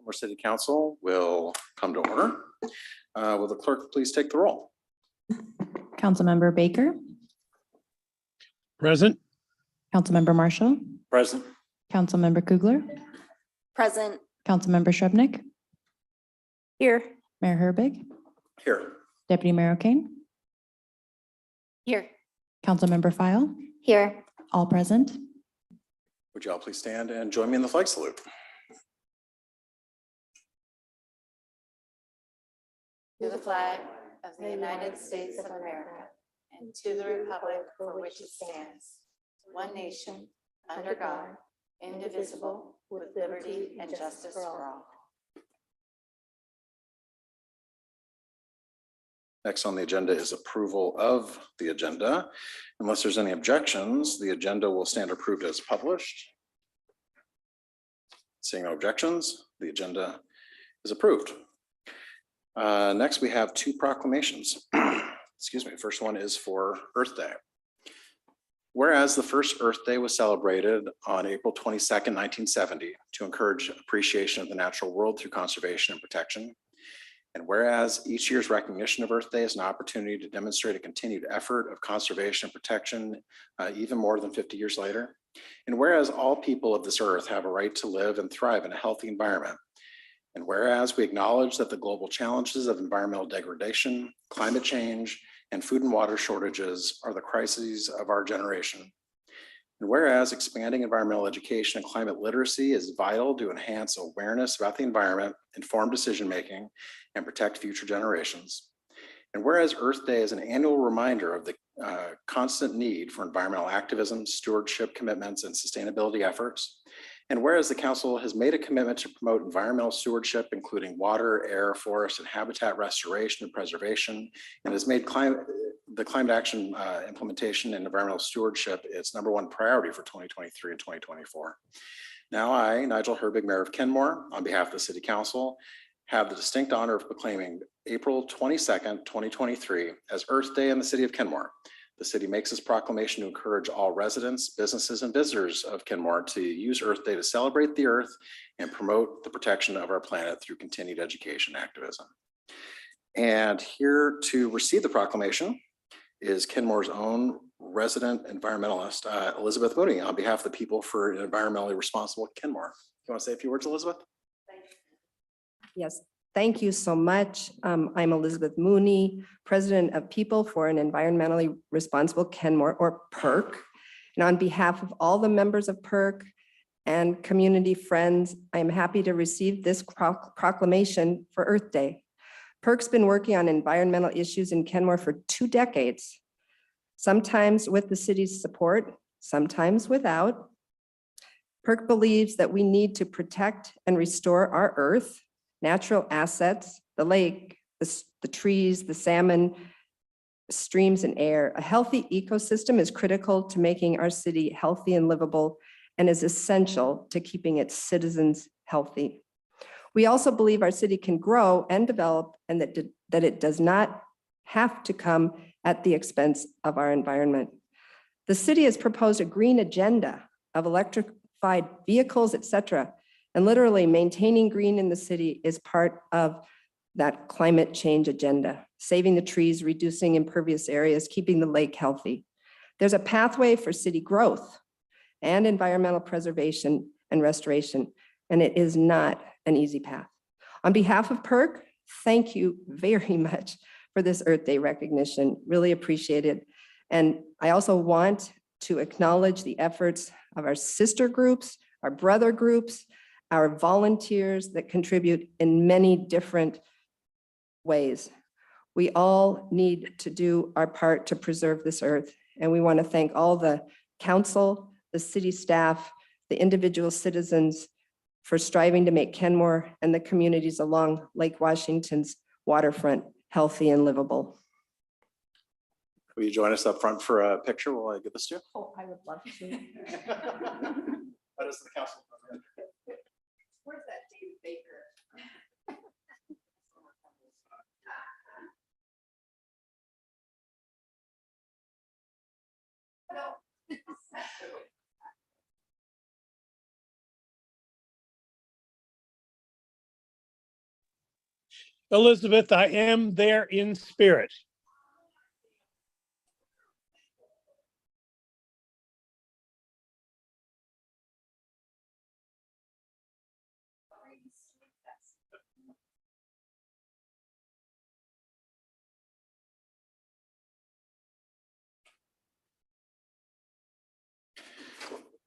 Kenmore City Council will come to order. Will the clerk please take the roll? Councilmember Baker, Present. Councilmember Marshall, Present. Councilmember Kugler, Present. Councilmember Shrubnik, Here. Mayor Herbig, Here. Deputy Mayor O'Kane, Here. Councilmember File, Here. all present. Would you all please stand and join me in the flag salute? To the flag of the United States of America and to the republic for which it stands, one nation, under God, indivisible, with liberty and justice for all. Next on the agenda is approval of the agenda. Unless there's any objections, the agenda will stand approved as published. Seeing no objections, the agenda is approved. Next, we have two proclamations. Excuse me. First one is for Earth Day. Whereas the first Earth Day was celebrated on April 22nd, 1970, to encourage appreciation of the natural world through conservation and protection. And whereas each year's recognition of Earth Day is an opportunity to demonstrate a continued effort of conservation and protection, even more than 50 years later. And whereas all people of this earth have a right to live and thrive in a healthy environment. And whereas we acknowledge that the global challenges of environmental degradation, climate change, and food and water shortages are the crises of our generation. And whereas expanding environmental education and climate literacy is vital to enhance awareness about the environment, inform decision-making, and protect future generations. And whereas Earth Day is an annual reminder of the constant need for environmental activism, stewardship commitments, and sustainability efforts. And whereas the council has made a commitment to promote environmental stewardship, including water, air, forest, and habitat restoration and preservation, and has made the climate action implementation and environmental stewardship its #1 priority for 2023 and 2024. Now I, Nigel Herbig, Mayor of Kenmore, on behalf of the City Council, have the distinct honor of proclaiming April 22nd, 2023 as Earth Day in the City of Kenmore. The city makes this proclamation to encourage all residents, businesses, and visitors of Kenmore to use Earth Day to celebrate the earth and promote the protection of our planet through continued education activism. And here to receive the proclamation is Kenmore's own resident environmentalist, Elizabeth Mooney, on behalf of the people for an environmentally responsible Kenmore. You want to say a few words, Elizabeth? Yes, thank you so much. I'm Elizabeth Mooney, President of People for an Environmentally Responsible Kenmore, or PERK. And on behalf of all the members of PERK and community friends, I'm happy to receive this proclamation for Earth Day. PERK's been working on environmental issues in Kenmore for 2 decades, sometimes with the city's support, sometimes without. PERK believes that we need to protect and restore our earth, natural assets, the lake, the trees, the salmon, streams, and air. A healthy ecosystem is critical to making our city healthy and livable and is essential to keeping its citizens healthy. We also believe our city can grow and develop and that it does not have to come at the expense of our environment. The city has proposed a green agenda of electrified vehicles, etc. And literally maintaining green in the city is part of that climate change agenda, saving the trees, reducing impervious areas, keeping the lake healthy. There's a pathway for city growth and environmental preservation and restoration, and it is not an easy path. On behalf of PERK, thank you very much for this Earth Day recognition. Really appreciate it. And I also want to acknowledge the efforts of our sister groups, our brother groups, our volunteers that contribute in many different ways. We all need to do our part to preserve this earth. And we want to thank all the council, the city staff, the individual citizens for striving to make Kenmore and the communities along Lake Washington's waterfront healthy and livable. Will you join us up front for a picture while I give this to you? Oh, I would love to. That is the council. Where's that David Baker? No. Elizabeth, I am there in spirit.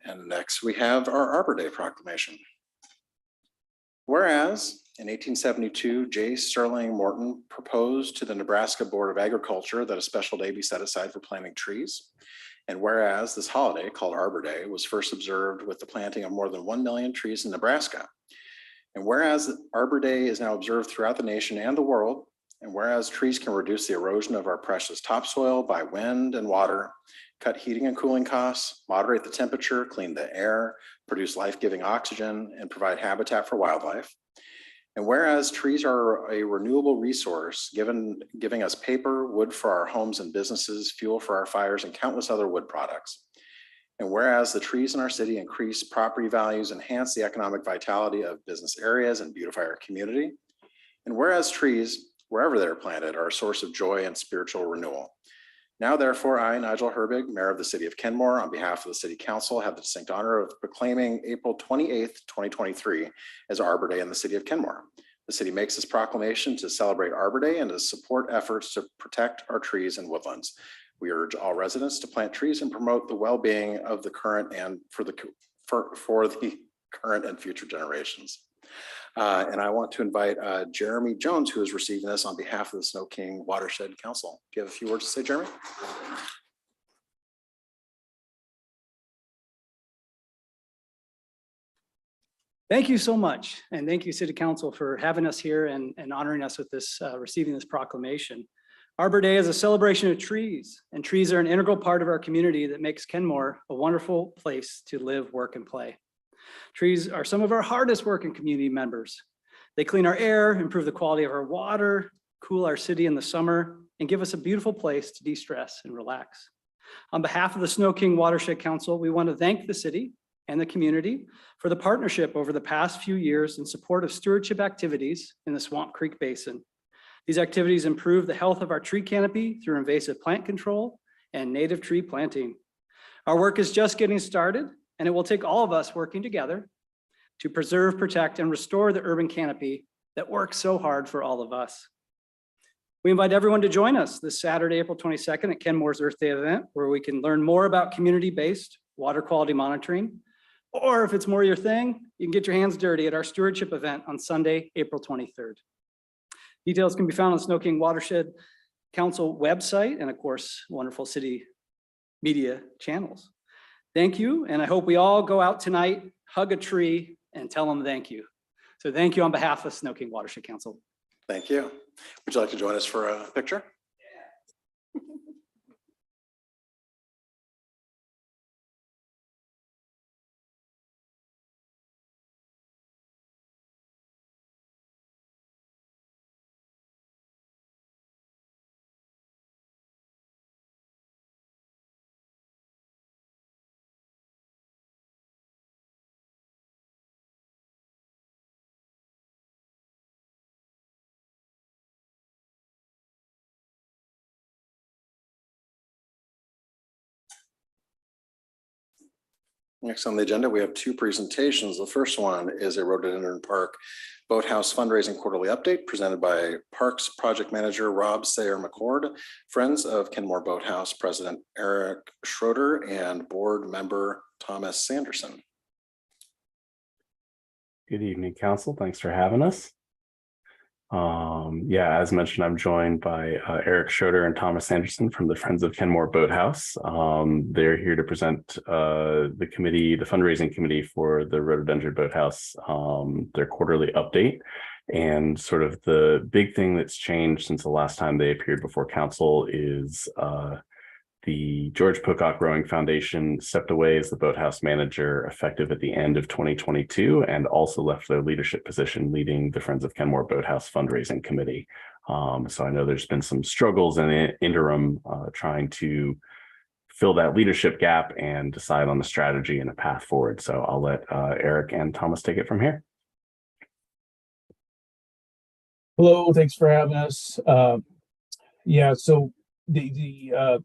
And next we have our Arbor Day Proclamation. Whereas in 1872, J. Sterling Morton proposed to the Nebraska Board of Agriculture that a special day be set aside for planting trees. And whereas this holiday called Arbor Day was first observed with the planting of more than 1 million trees in Nebraska. And whereas Arbor Day is now observed throughout the nation and the world, and whereas trees can reduce the erosion of our precious topsoil by wind and water, cut heating and cooling costs, moderate the temperature, clean the air, produce life-giving oxygen, and provide habitat for wildlife. And whereas trees are a renewable resource, giving us paper, wood for our homes and businesses, fuel for our fires, and countless other wood products. And whereas the trees in our city increase property values, enhance the economic vitality of business areas, and beautify our community. And whereas trees, wherever they're planted, are a source of joy and spiritual renewal. Now, therefore, I, Nigel Herbig, Mayor of the City of Kenmore, on behalf of the City Council, have the distinct honor of proclaiming April 28th, 2023 as Arbor Day in the City of Kenmore. The city makes this proclamation to celebrate Arbor Day and to support efforts to protect our trees and woodlands. We urge all residents to plant trees and promote the well-being of the current and for the current and future generations. And I want to invite Jeremy Jones, who is receiving this on behalf of the Sno-King Watershed Council. Do you have a few words to say, Jeremy? Thank you so much. And thank you, City Council, for having us here and honoring us with this, receiving this proclamation. Arbor Day is a celebration of trees, and trees are an integral part of our community that makes Kenmore a wonderful place to live, work, and play. Trees are some of our hardest working community members. They clean our air, improve the quality of our water, cool our city in the summer, and give us a beautiful place to de-stress and relax. On behalf of the Sno-King Watershed Council, we want to thank the city and the community for the partnership over the past few years in support of stewardship activities in the Swamp Creek Basin. These activities improve the health of our tree canopy through invasive plant control and native tree planting. Our work is just getting started, and it will take all of us working together to preserve, protect, and restore the urban canopy that works so hard for all of us. We invite everyone to join us this Saturday, April 22nd at Kenmore's Earth Day event, where we can learn more about community-based water quality monitoring. Or if it's more your thing, you can get your hands dirty at our stewardship event on Sunday, April 23rd. Details can be found on Sno-King Watershed Council website and, of course, wonderful city media channels. Thank you, and I hope we all go out tonight, hug a tree, and tell them thank you. So thank you on behalf of Sno-King Watershed Council. Thank you. Would you like to join us for a picture? Next on the agenda, we have two presentations. The first one is a Rhododendron Park Boathouse Fundraising Quarterly Update presented by Parks Project Manager Rob Sayre-McCord, Friends of Kenmore Boathouse President Eric Schroeder, and Board Member Thomas Sanderson. Good evening, Council. Thanks for having us. Yeah, as mentioned, I'm joined by Eric Schroeder and Thomas Sanderson from the Friends of Kenmore Boathouse. They're here to present the committee, the fundraising committee for the Rhododendron Boathouse, their quarterly update. And sort of the big thing that's changed since the last time they appeared before Council is the George Pocock Rowing Foundation stepped away as the boathouse manager effective at the end of 2022 and also left their leadership position leading the Friends of Kenmore Boathouse fundraising committee. So I know there's been some struggles in the interim trying to fill that leadership gap and decide on the strategy and a path forward. So I'll let Eric and Thomas take it from here. Hello, thanks for having us. Yeah, so the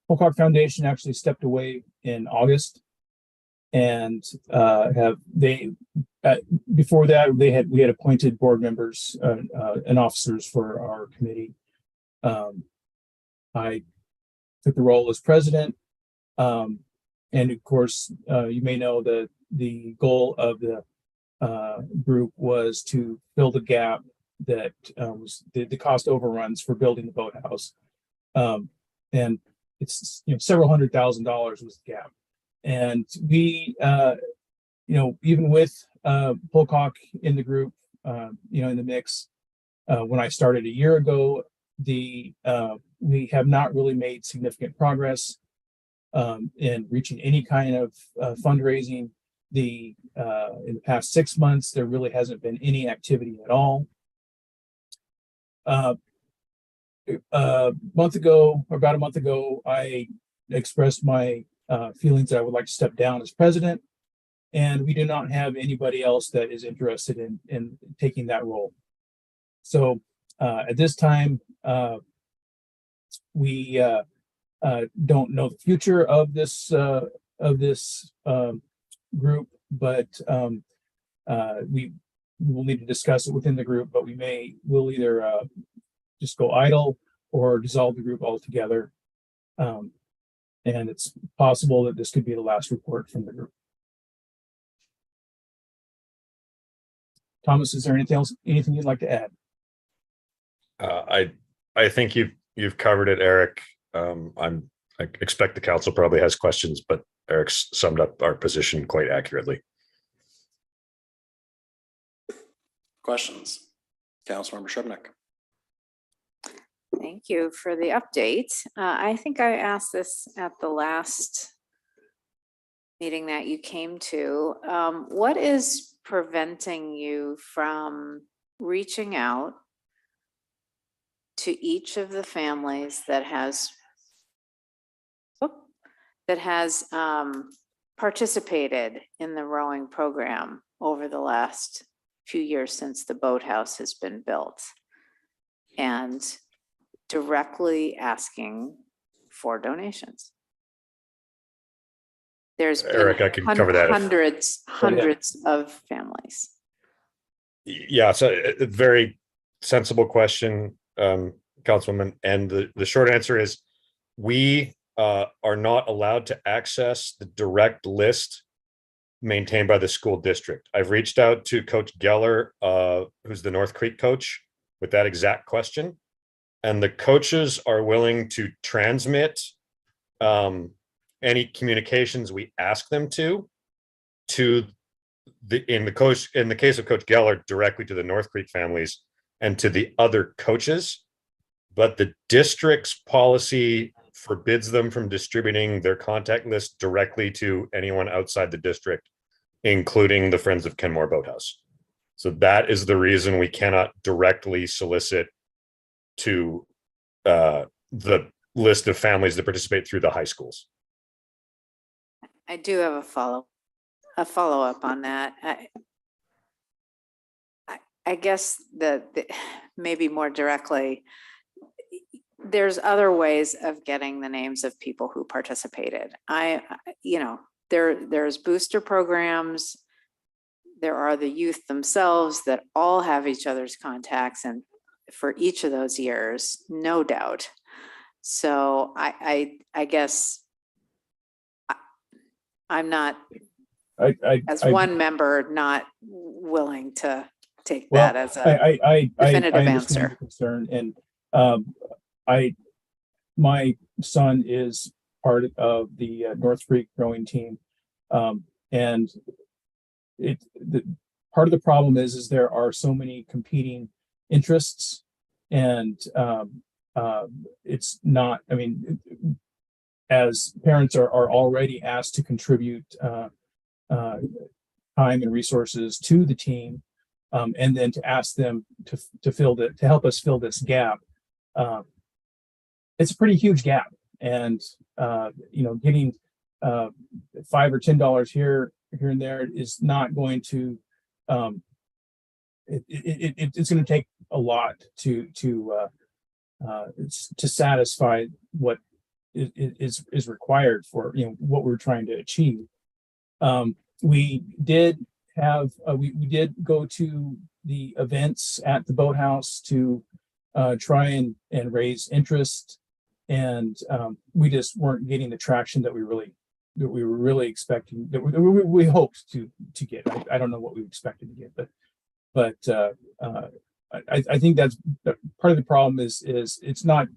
Pocock Foundation actually stepped away in August, and before that we had appointed board members and officers for our committee. I took the role as president, and of course, you may know that the goal of the group was to fill the gap that was the cost overruns for building the boathouse, and it's several $100,000 was the gap, and we even with Pocock in the group, in the mix, when I started a year ago, we have not really made significant progress in reaching any kind of fundraising. In the past 6 months, there really hasn't been any activity at all. About a month ago, I expressed my feelings that I would like to step down as president, and we do not have anybody else that is interested in taking that role. So at this time, we don't know the future of this group, but we will need to discuss it within the group. But we'll either just go idle or dissolve the group altogether. And it's possible that this could be the last report from the group. Thomas, is there anything you'd like to add? I think you've covered it, Eric. I expect the council probably has questions, but Eric's summed up our position quite accurately. Questions? Councilmember Shubnik. Thank you for the update. I think I asked this at the last meeting that you came to. What is preventing you from reaching out to each of the families that has participated in the rowing program over the last few years since the boathouse has been built, and directly asking for donations? There's been Eric, I can cover that. Hundreds of families. Yeah, so a very sensible question, Councilwoman. And the short answer is we are not allowed to access the direct list maintained by the school district. I've reached out to Coach Geller, who's the North Creek coach, with that exact question. And the coaches are willing to transmit any communications we ask them to in the case of Coach Geller, directly to the North Creek families and to the other coaches. But the district's policy forbids them from distributing their contact list directly to anyone outside the district, including the Friends of Kenmore Boathouse. So that is the reason we cannot directly solicit to the list of families that participate through the high schools. I do have a follow-up on that. I guess that maybe more directly, there's other ways of getting the names of people who participated. There's booster programs. There are the youth themselves that all have each other's contacts, and for each of those years, no doubt. So I guess I'm not, as one member, not willing to take that as a definitive answer. Concern, and my son is part of the North Creek rowing team, and part of the problem is there are so many competing interests, and it's not. I mean, as parents are already asked to contribute time and resources to the team, and then to ask them to help us fill this gap. It's a pretty huge gap, and getting $5 or $10 here and there is not going to it's going to take a lot to satisfy what is required for, you know, what we're trying to achieve. We did have we did go to the events at the Boathouse to try and raise interest, and we just weren't getting the traction that we were really expecting, that we hoped to get. I don't know what we expected to get, but I think that's part of the problem is it's not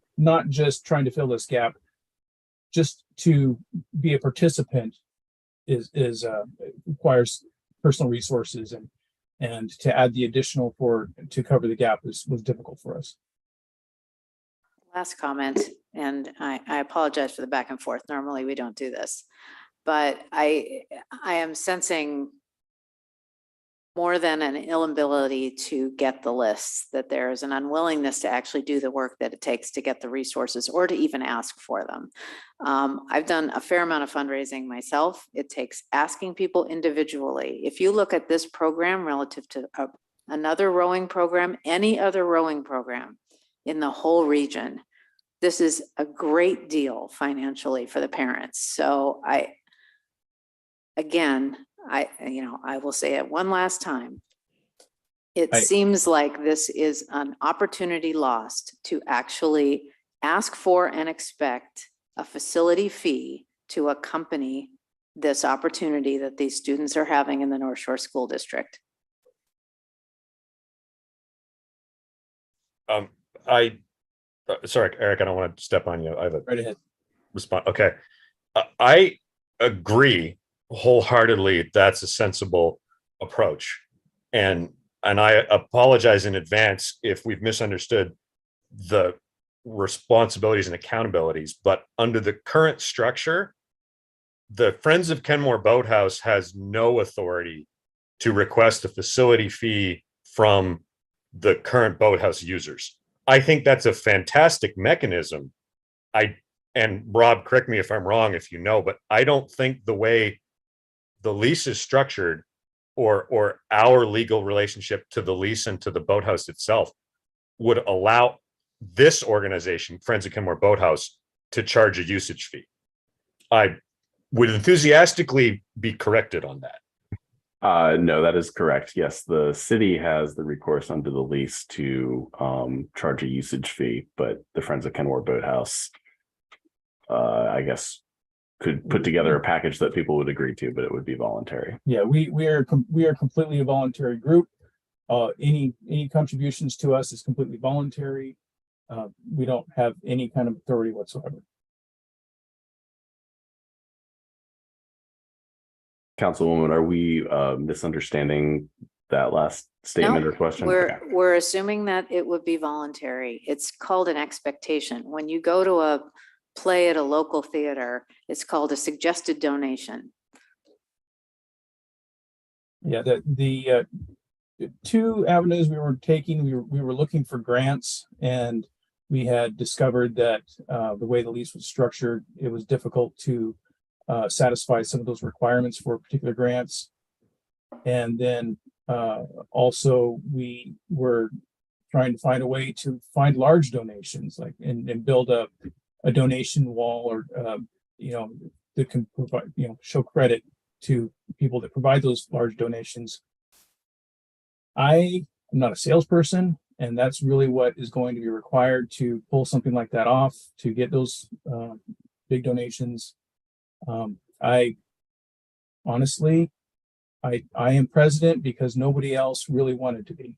just trying to fill this gap. Just to be a participant is requires personal resources, and to add the additional to cover the gap was difficult for us. Last comment, and I apologize for the back and forth. Normally we don't do this, but I am sensing more than an inability to get the lists, that there is an unwillingness to actually do the work that it takes to get the resources or to even ask for them. I've done a fair amount of fundraising myself. It takes asking people individually. If you look at this program relative to another rowing program, any other rowing program in the whole region, this is a great deal financially for the parents. So again, I will say it one last time. It seems like this is an opportunity lost to actually ask for and expect a facility fee to accompany this opportunity that these students are having in the North Shore School District. Sorry, Eric, I don't want to step on you. I have a Right ahead. response. Okay. I agree wholeheartedly that's a sensible approach. And I apologize in advance if we've misunderstood the responsibilities and accountabilities, but under the current structure, the Friends of Kenmore Boathouse has no authority to request a facility fee from the current boathouse users. I think that's a fantastic mechanism. And Rob, correct me if I'm wrong, if you know, but I don't think the way the lease is structured, or our legal relationship to the lease and to the boathouse itself, would allow this organization, Friends of Kenmore Boathouse, to charge a usage fee. I would enthusiastically be corrected on that. No, that is correct. Yes, the city has the recourse under the lease to charge a usage fee, but the Friends of Kenmore Boathouse, I guess, could put together a package that people would agree to, but it would be voluntary. Yeah, we are completely a voluntary group. Any contributions to us is completely voluntary. We don't have any kind of authority whatsoever. Councilwoman, are we misunderstanding that last statement or question? We're assuming that it would be voluntary. It's called an expectation. When you go to a play at a local theater, it's called a suggested donation. Yeah, the two avenues we were taking, we were looking for grants, and we had discovered that the way the lease was structured, it was difficult to satisfy some of those requirements for particular grants. And then also we were trying to find a way to find large donations, like and build a donation wall, or that can provide, show credit to people that provide those large donations. I am not a salesperson, and that's really what is going to be required to pull something like that off, to get those big donations. I honestly, I am president because nobody else really wanted to be.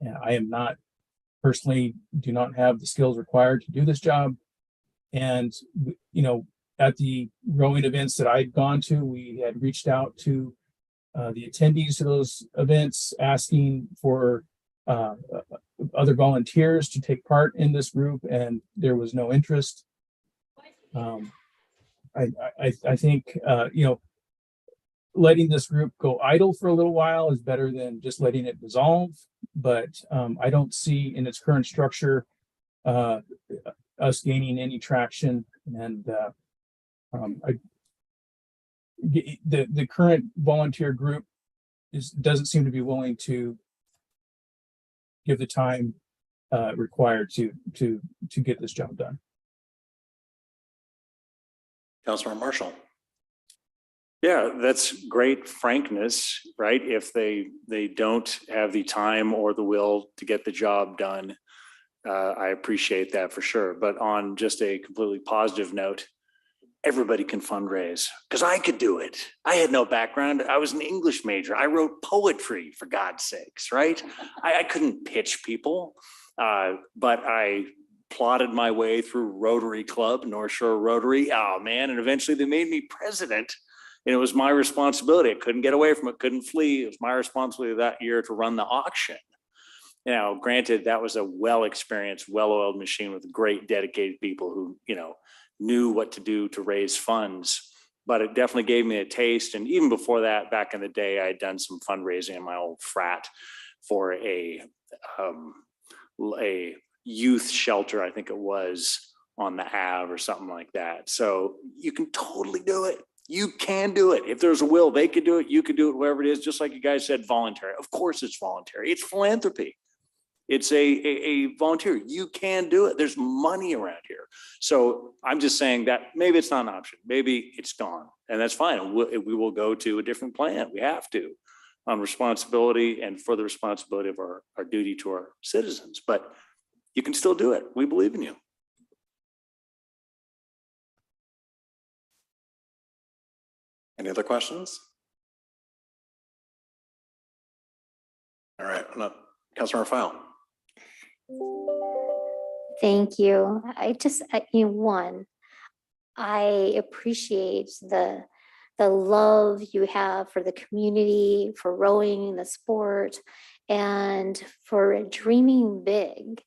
And I am not personally, do not have the skills required to do this job. And, at the rowing events that I'd gone to, we had reached out to the attendees to those events, asking for other volunteers to take part in this group, and there was no interest. I think, letting this group go idle for a little while is better than just letting it dissolve. But I don't see in its current structure us gaining any traction. And the current volunteer group doesn't seem to be willing to give the time required to get this job done. Councilmember Marshall. Yeah, that's great frankness, right? If they don't have the time or the will to get the job done, I appreciate that for sure. But on just a completely positive note, everybody can fundraise because I could do it. I had no background. I was an English major. I wrote poetry, for God's sakes, right? I couldn't pitch people, but I plotted my way through Rotary Club, North Shore Rotary. Oh man, and eventually they made me president. And it was my responsibility. I couldn't get away from it, couldn't flee. It was my responsibility that year to run the auction. Now, granted, that was a well-experienced, well-oiled machine with great dedicated people who, knew what to do to raise funds, but it definitely gave me a taste. And even before that, back in the day, I had done some fundraising in my old frat for a youth shelter, I think it was, on the Ave or something like that. So you can totally do it. You can do it. If there's a will, they could do it. You could do it, whatever it is. Just like you guys said, voluntary. Of course it's voluntary. It's philanthropy. It's a volunteer. You can do it. There's money around here. So I'm just saying that maybe it's not an option. Maybe it's gone, and that's fine. We will go to a different plan. We have to, on responsibility and for the responsibility of our duty to our citizens. But you can still do it. We believe in you. Any other questions? All right, Councilmember File. Thank you. I appreciate the love you have for the community, for rowing, the sport, and for dreaming big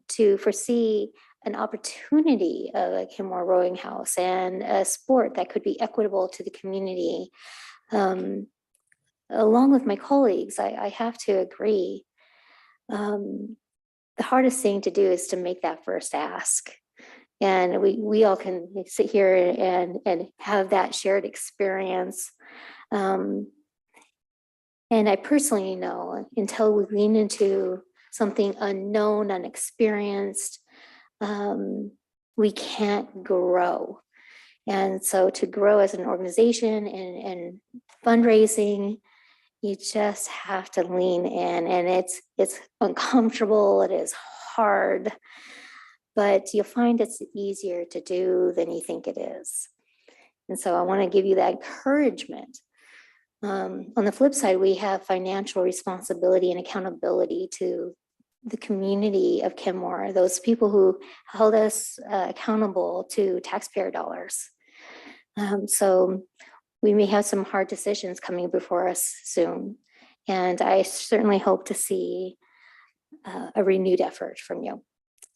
to foresee an opportunity of a Kenmore rowing house and a sport that could be equitable to the community. Along with my colleagues, I have to agree. The hardest thing to do is to make that first ask. And we all can sit here and have that shared experience. And I personally know until we lean into something unknown, unexperienced, we can't grow. And so to grow as an organization and fundraising, you just have to lean in, and it's uncomfortable, it is hard, but you'll find it's easier to do than you think it is. And so I want to give you that encouragement. On the flip side, we have financial responsibility and accountability to the community of Kenmore, those people who held us accountable to taxpayer dollars. So we may have some hard decisions coming before us soon. And I certainly hope to see a renewed effort from you.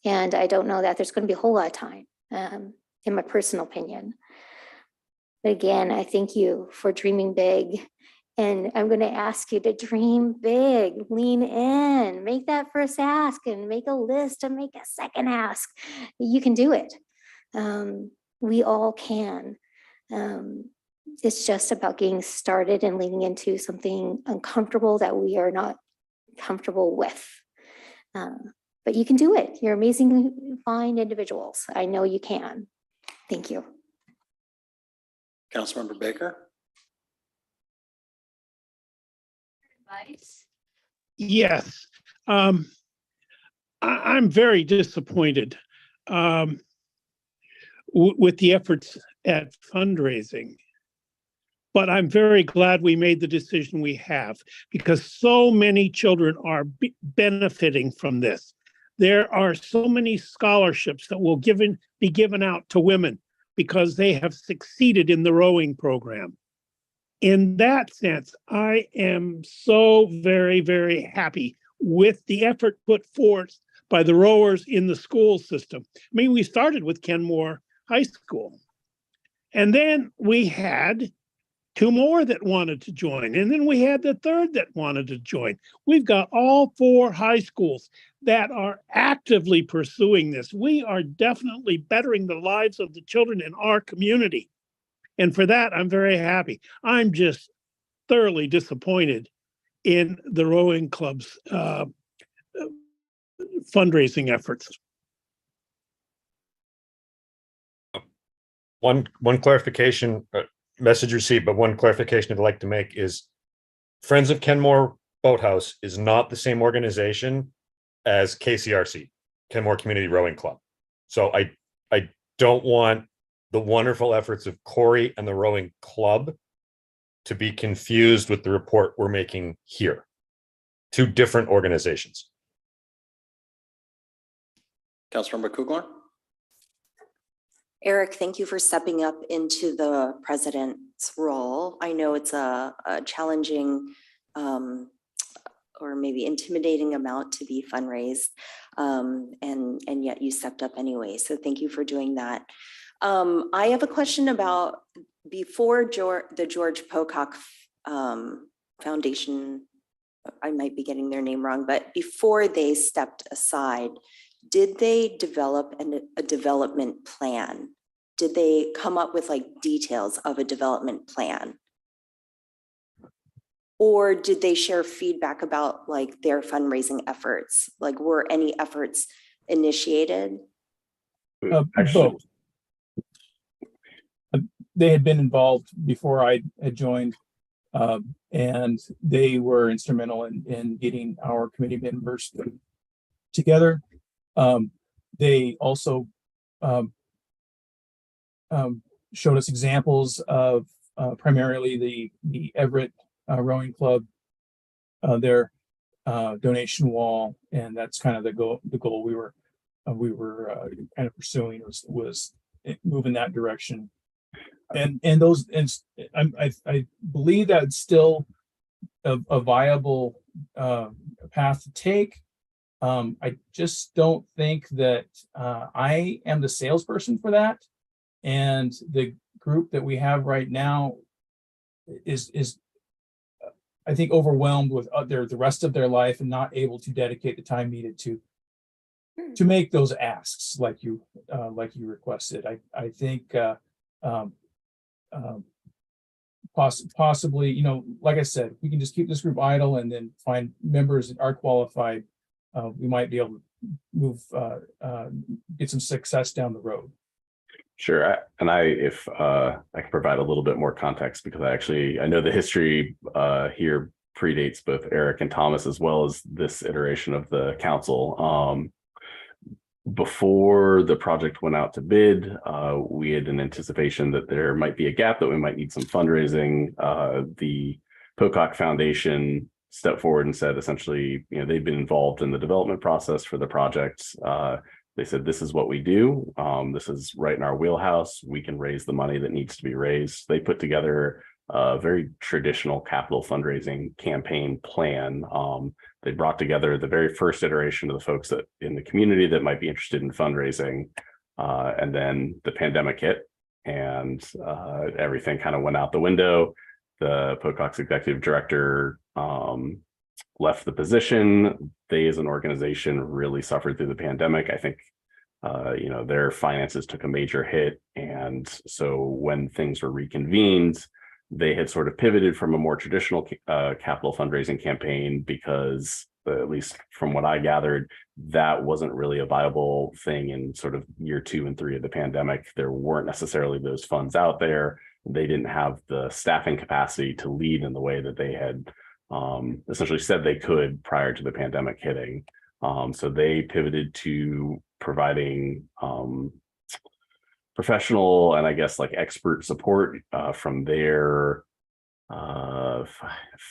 And I don't know that there's going to be a whole lot of time, in my personal opinion. But again, I thank you for dreaming big. And I'm going to ask you to dream big, lean in, make that first ask and make a list and make a second ask. You can do it. We all can. It's just about getting started and leaning into something uncomfortable that we are not comfortable with. But you can do it. You're amazingly fine individuals. I know you can. Thank you. Councilmember Baker. Yes. I'm very disappointed with the efforts at fundraising. But I'm very glad we made the decision we have, because so many children are benefiting from this. There are so many scholarships that will be given out to women because they have succeeded in the rowing program. In that sense, I am so very, very happy with the effort put forth by the rowers in the school system. I mean, we started with Kenmore High School, and then we had 2 more that wanted to join. And then we had the 3rd that wanted to join. We've got all 4 high schools that are actively pursuing this. We are definitely bettering the lives of the children in our community. And for that, I'm very happy. I'm just thoroughly disappointed in the rowing club's fundraising efforts. One clarification, message received, but one clarification I'd like to make is Friends of Kenmore Boathouse is not the same organization as KCRC, Kenmore Community Rowing Club. So I don't want the wonderful efforts of Corey and the rowing club to be confused with the report we're making here. Two different organizations. Councilmember Kugler? Eric, thank you for stepping up into the president's role. I know it's a challenging or maybe intimidating amount to be fundraised, and yet you stepped up anyway. So thank you for doing that. I have a question about before the George Pocock Foundation, I might be getting their name wrong, but before they stepped aside, did they develop a development plan? Did they come up with like details of a development plan? Or did they share feedback about like their fundraising efforts? Like were any efforts initiated? Both. They had been involved before I had joined, and they were instrumental in getting our committee members together. They also showed us examples of primarily the Everett Rowing Club, their donation wall, and that's kind of the goal we were kind of pursuing was move in that direction. And I believe that's still a viable path to take. I just don't think that I am the salesperson for that, and the group that we have right now is I think overwhelmed with the rest of their life and not able to dedicate the time needed to make those asks like you requested. I think possibly, you know, like I said, we can just keep this group idle and then find members that are qualified. We might be able to move, get some success down the road. Sure. If I can provide a little bit more context, because I know the history here predates both Eric and Thomas, as well as this iteration of the council. Before the project went out to bid, we had an anticipation that there might be a gap, that we might need some fundraising. The Pocock Foundation stepped forward and said, essentially, you know, they've been involved in the development process for the project. They said, this is what we do. This is right in our wheelhouse. We can raise the money that needs to be raised. They put together a very traditional capital fundraising campaign plan. They brought together the very first iteration of the folks that in the community that might be interested in fundraising. And then the pandemic hit and everything kind of went out the window. The Pocock's executive director left the position. They as an organization really suffered through the pandemic. I think, you know, their finances took a major hit. And so when things were reconvened, they had sort of pivoted from a more traditional capital fundraising campaign because, at least from what I gathered, that wasn't really a viable thing in sort of year 2 and 3 of the pandemic. There weren't necessarily those funds out there. They didn't have the staffing capacity to lead in the way that they had essentially said they could prior to the pandemic hitting. So they pivoted to providing professional and I guess like expert support from their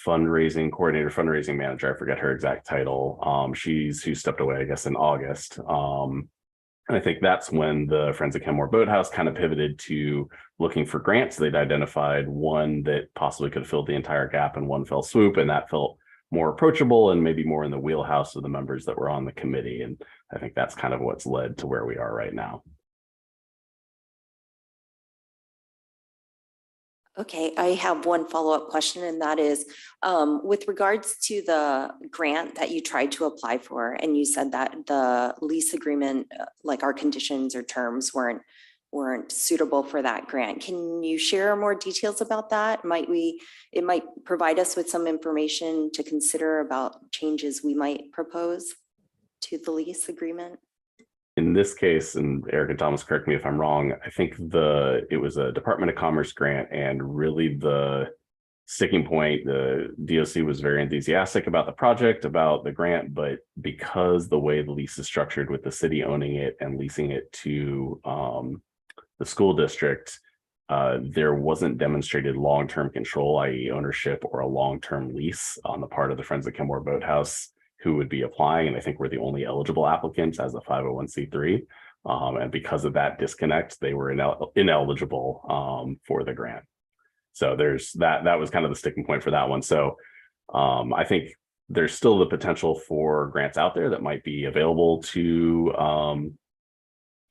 fundraising coordinator, fundraising manager. I forget her exact title. Who stepped away, I guess, in August. And I think that's when the Friends of Kenmore Boathouse kind of pivoted to looking for grants. They'd identified one that possibly could fill the entire gap in one fell swoop, and that felt more approachable and maybe more in the wheelhouse of the members that were on the committee. And I think that's kind of what's led to where we are right now. Okay, I have one follow-up question, and that is with regards to the grant that you tried to apply for, and you said that the lease agreement, like our conditions or terms weren't suitable for that grant. Can you share more details about that? It might provide us with some information to consider about changes we might propose. to the lease agreement? In this case, and Eric and Thomas, correct me if I'm wrong, I think it was a Department of Commerce grant, and really the sticking point, the DOC was very enthusiastic about the project, about the grant, but because the way the lease is structured with the city owning it and leasing it to the school district, there wasn't demonstrated long-term control, i.e. ownership or a long-term lease on the part of the Friends of Kenmore Boathouse who would be applying. And I think we're the only eligible applicants as a 501c3. And because of that disconnect, they were ineligible for the grant. So there's that was kind of the sticking point for that one. So I think there's still the potential for grants out there that might be available to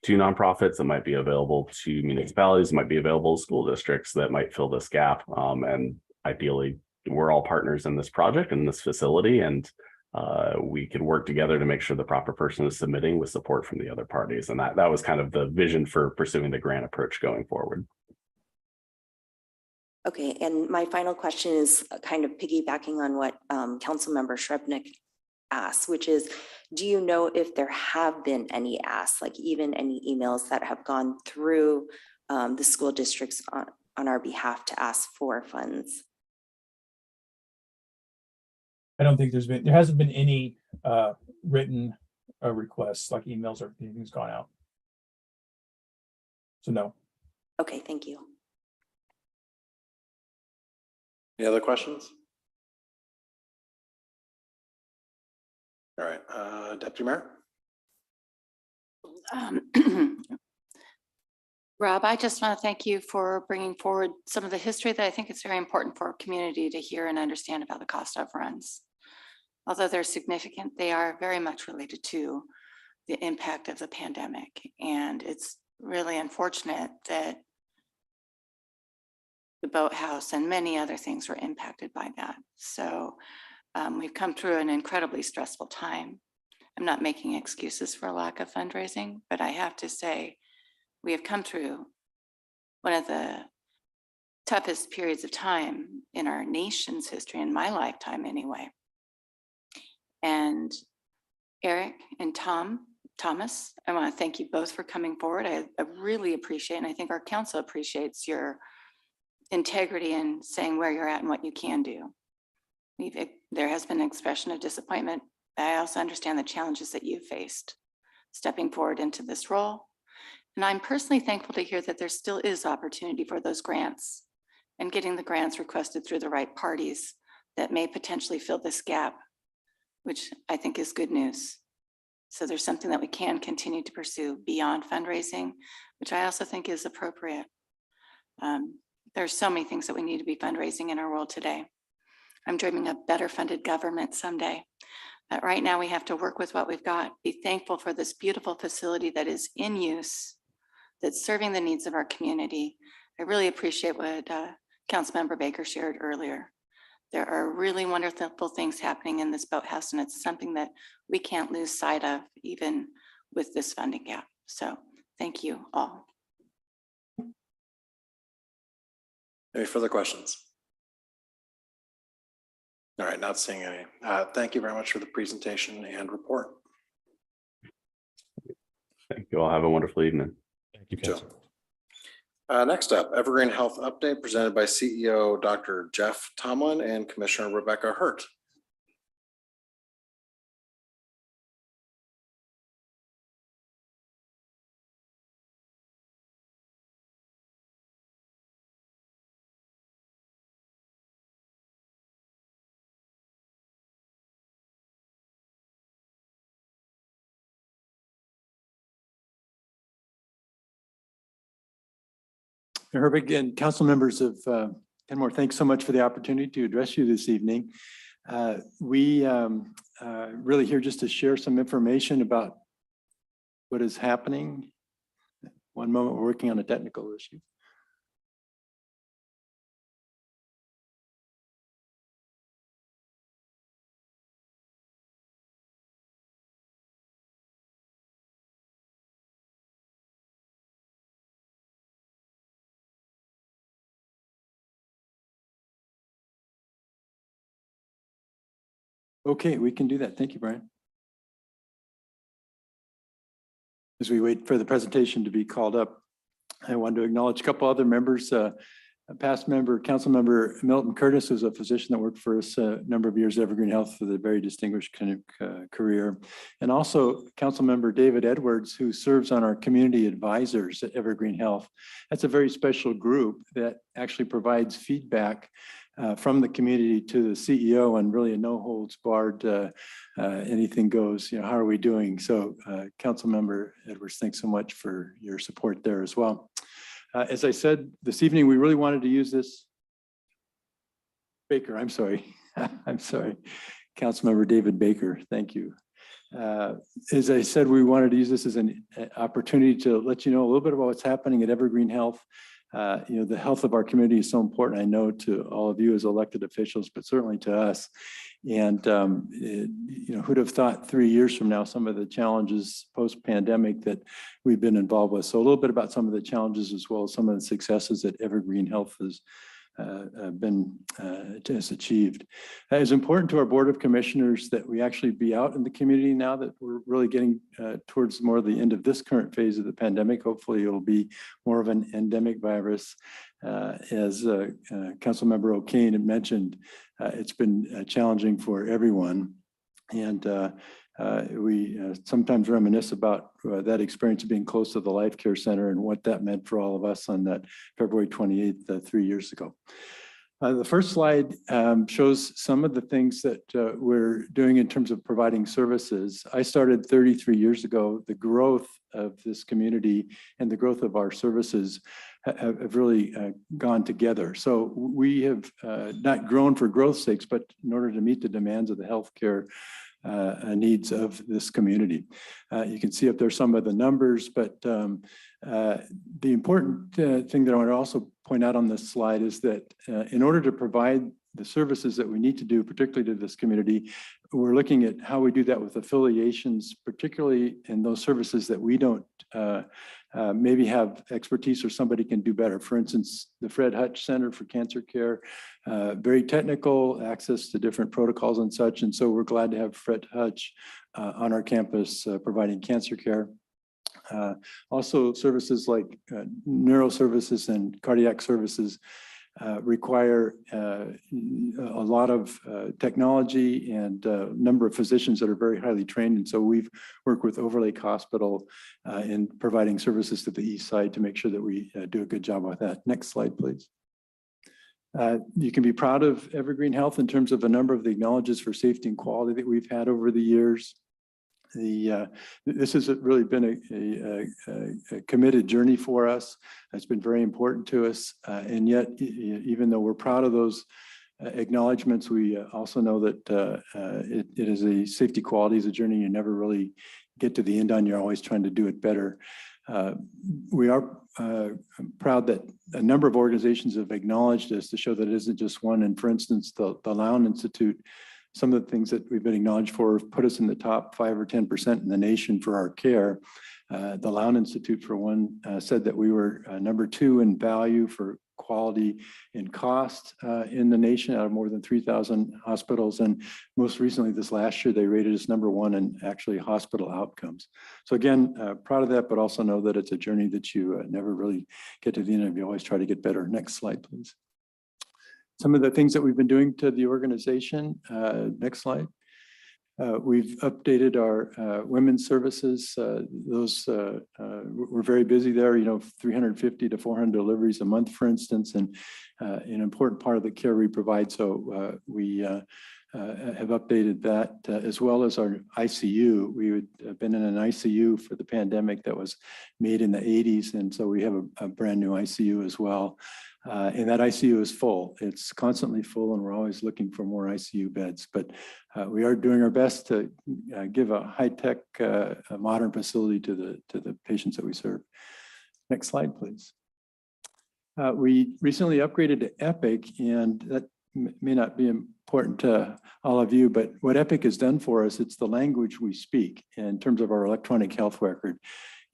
nonprofits, that might be available to municipalities, might be available to school districts that might fill this gap. And ideally, we're all partners in this project, in this facility, and we could work together to make sure the proper person is submitting with support from the other parties. And that was kind of the vision for pursuing the grant approach going forward. Okay, and my final question is kind of piggybacking on what Councilmember Schroeder asked, which is, do you know if there have been any asks, like even any emails that have gone through the school districts on our behalf to ask for funds? I don't think there hasn't been any written requests like emails or anything's gone out. So no. Okay, thank you. Any other questions? All right, Deputy Mayor. Rob, I just want to thank you for bringing forward some of the history that I think is very important for our community to hear and understand about the cost overruns. Although they're significant, they are very much related to the impact of the pandemic. And it's really unfortunate that the Boathouse and many other things were impacted by that. So we've come through an incredibly stressful time. I'm not making excuses for a lack of fundraising, but I have to say, we have come through one of the toughest periods of time in our nation's history, in my lifetime anyway. And Eric and Thomas, I want to thank you both for coming forward. I really appreciate, and I think our council appreciates your integrity in saying where you're at and what you can do. There has been an expression of disappointment. I also understand the challenges that you faced stepping forward into this role. And I'm personally thankful to hear that there still is opportunity for those grants and getting the grants requested through the right parties that may potentially fill this gap, which I think is good news. So there's something that we can continue to pursue beyond fundraising, which I also think is appropriate. There's so many things that we need to be fundraising in our world today. I'm dreaming of better funded government someday. But right now we have to work with what we've got, be thankful for this beautiful facility that is in use, that's serving the needs of our community. I really appreciate what Councilmember Baker shared earlier. There are really wonderful things happening in this boathouse, and it's something that we can't lose sight of even with this funding gap. So thank you all. Any further questions? All right, not seeing any. Thank you very much for the presentation and report. Thank you all. Have a wonderful evening. Thank you, Joe. Council. Next up, Evergreen Health update presented by CEO Dr. Jeff Tomlin and Commissioner Rebecca Hirt. Herbig and council members of Kenmore, thanks so much for the opportunity to address you this evening. We really here just to share some information about what is happening. One moment, we're working on a technical issue. Okay, we can do that. Thank you, Brian. As we wait for the presentation to be called up, I wanted to acknowledge a couple other members. A past member, Council Member Milton Curtis, who's a physician that worked for us a number of years at EvergreenHealth with a very distinguished career. And also Council Member David Edwards, who serves on our community advisors at EvergreenHealth. That's a very special group that actually provides feedback from the community to the CEO, and really a no holds barred, anything goes, how are we doing? So Council Member Edwards, thanks so much for your support there as well. As I said, this evening, we really wanted to use this. Baker, I'm sorry. I'm sorry. Councilmember David Baker, thank you. As I said, we wanted to use this as an opportunity to let you know a little bit about what's happening at EvergreenHealth. The health of our community is so important, I know, to all of you as elected officials, but certainly to us. And, who'd have thought 3 years from now, some of the challenges post-pandemic that we've been involved with. So a little bit about some of the challenges as well as some of the successes that EvergreenHealth has achieved. It's important to our Board of Commissioners that we actually be out in the community now that we're really getting towards more of the end of this current phase of the pandemic. Hopefully it'll be more of an endemic virus. As Councilmember O'Kane had mentioned, it's been challenging for everyone. And we sometimes reminisce about that experience of being close to the Life Care Center and what that meant for all of us on that February 28th, 3 years ago. The first slide shows some of the things that we're doing in terms of providing services. I started 33 years ago. The growth of this community and the growth of our services have really gone together. So we have not grown for growth's sakes, but in order to meet the demands of the healthcare needs of this community. You can see up there some of the numbers, but the important thing that I want to also point out on this slide is that in order to provide the services that we need to do, particularly to this community, we're looking at how we do that with affiliations, particularly in those services that we don't maybe have expertise or somebody can do better. For instance, the Fred Hutch Center for Cancer Care, very technical, access to different protocols and such. And so we're glad to have Fred Hutch on our campus providing cancer care. Also services like neuro services and cardiac services require a lot of technology and a number of physicians that are very highly trained. And so we've worked with Overlake Hospital in providing services to the east side to make sure that we do a good job with that. Next slide, please. You can be proud of EvergreenHealth in terms of a number of the acknowledgements for safety and quality that we've had over the years. This has really been a committed journey for us. It's been very important to us. And yet, even though we're proud of those acknowledgements, we also know that it is a safety quality is a journey you never really get to the end on. You're always trying to do it better. We are proud that a number of organizations have acknowledged us to show that it isn't just one. And for instance, the Lown Institute, some of the things that we've been acknowledged for have put us in the top 5 or 10% in the nation for our care. The Lown Institute, for one, said that we were number 2 in value for quality and cost in the nation out of more than 3,000 hospitals. And most recently, this last year, they rated us number 1 in actually hospital outcomes. So again, proud of that, but also know that it's a journey that you never really get to the end of. You always try to get better. Next slide, please. Some of the things that we've been doing to the organization. Next slide. We've updated our women's services. We're very busy there, 350 to 400 deliveries a month, for instance, and an important part of the care we provide. So we have updated that as well as our ICU. We had been in an ICU for the pandemic that was made in the 80s. And so we have a brand new ICU as well. And that ICU is full. It's constantly full, and we're always looking for more ICU beds. But we are doing our best to give a high-tech, modern facility to the patients that we serve. Next slide, please. We recently upgraded to Epic, and that may not be important to all of you, but what Epic has done for us, it's the language we speak in terms of our electronic health record.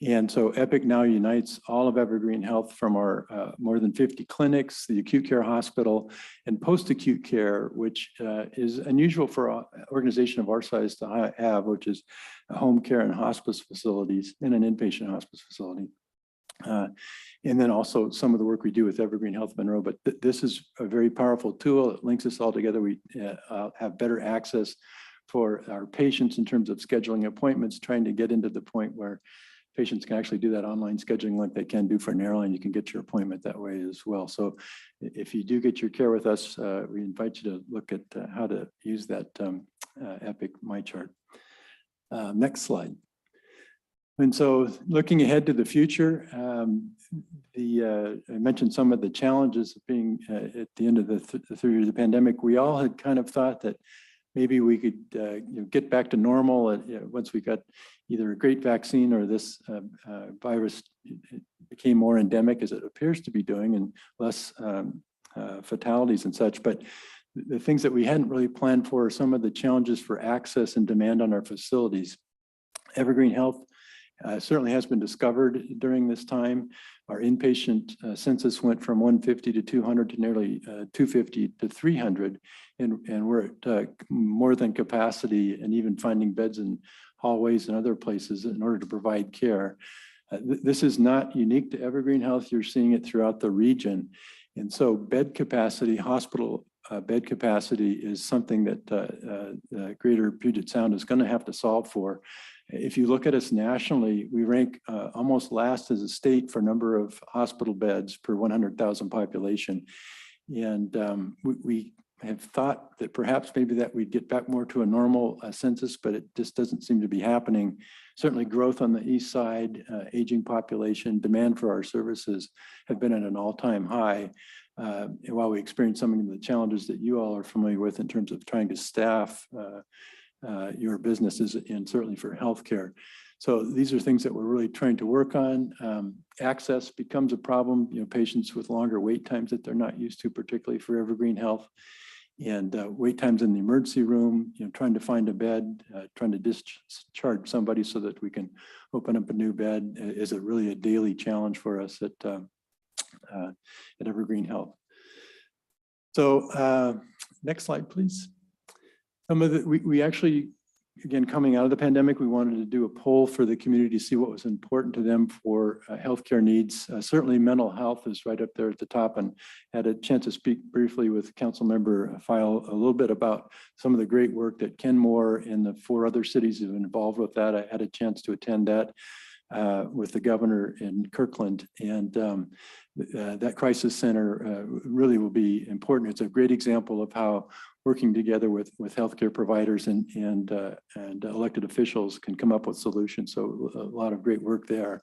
And so EPIC now unites all of Evergreen Health from our more than 50 clinics, the acute care hospital, and post-acute care, which is unusual for an organization of our size to have, which is home care and hospice facilities and an inpatient hospice facility. And then also some of the work we do with Evergreen Health Monroe, but this is a very powerful tool. It links us all together. We have better access for our patients in terms of scheduling appointments, trying to get into the point where patients can actually do that online scheduling like they can do for an airline. You can get your appointment that way as well. So if you do get your care with us, we invite you to look at how to use that EPIC MyChart. Next slide. And so looking ahead to the future, I mentioned some of the challenges of being at the end of the third year of the pandemic. We all had kind of thought that maybe we could get back to normal once we got either a great vaccine or this virus became more endemic, as it appears to be doing, and less fatalities and such. But the things that we hadn't really planned for are some of the challenges for access and demand on our facilities. Evergreen Health certainly has been discovered during this time. Our inpatient census went from 150 to 200 to nearly 250 to 300, and we're at more than capacity and even finding beds in hallways and other places in order to provide care. This is not unique to Evergreen Health. You're seeing it throughout the region. And so bed capacity, hospital bed capacity is something that Greater Puget Sound is going to have to solve for. If you look at us nationally, we rank almost last as a state for number of hospital beds per 100,000 population. And we have thought that perhaps maybe that we'd get back more to a normal census, but it just doesn't seem to be happening. Certainly growth on the east side, aging population, demand for our services have been at an all-time high. While we experience some of the challenges that you all are familiar with in terms of trying to staff your businesses and certainly for healthcare. So these are things that we're really trying to work on. Access becomes a problem, patients with longer wait times that they're not used to, particularly for Evergreen Health. And wait times in the emergency room, trying to find a bed, trying to discharge somebody so that we can open up a new bed is really a daily challenge for us at Evergreen Health. So next slide, please. Some of the, we actually, again, coming out of the pandemic, we wanted to do a poll for the community to see what was important to them for healthcare needs. Certainly mental health is right up there at the top, and had a chance to speak briefly with Councilmember File a little bit about some of the great work that Kenmore and the 4 other cities have been involved with that. I had a chance to attend that with the governor in Kirkland, and that crisis center really will be important. It's a great example of how working together with healthcare providers and elected officials can come up with solutions. So a lot of great work there.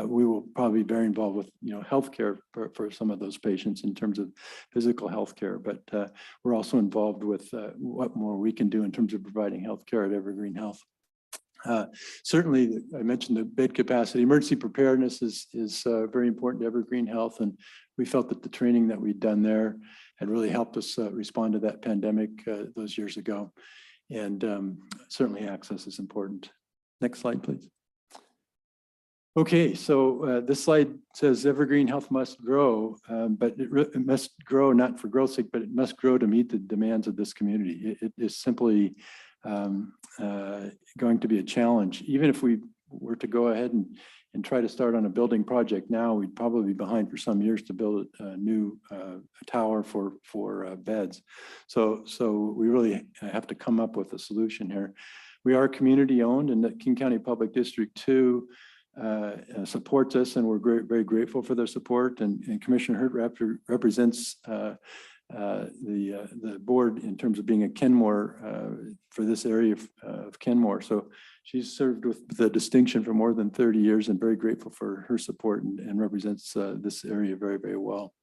We will probably be very involved with healthcare for some of those patients in terms of physical healthcare, but we're also involved with what more we can do in terms of providing healthcare at Evergreen Health. Certainly, I mentioned the bed capacity. Emergency preparedness is very important to Evergreen Health, and we felt that the training that we'd done there had really helped us respond to that pandemic those years ago. And certainly access is important. Next slide, please. Okay, so this slide says Evergreen Health must grow, but it must grow not for growth's sake, but it must grow to meet the demands of this community. It is simply going to be a challenge. Even if we were to go ahead and try to start on a building project now, we'd probably be behind for some years to build a new tower for beds. So we really have to come up with a solution here. We are community owned, and the King County Public District 2 supports us, and we're very grateful for their support. And Commissioner Hirt represents the board in terms of being a Kenmore for this area of Kenmore. So she's served with the distinction for more than 30 years, and very grateful for her support and represents this area very, very well.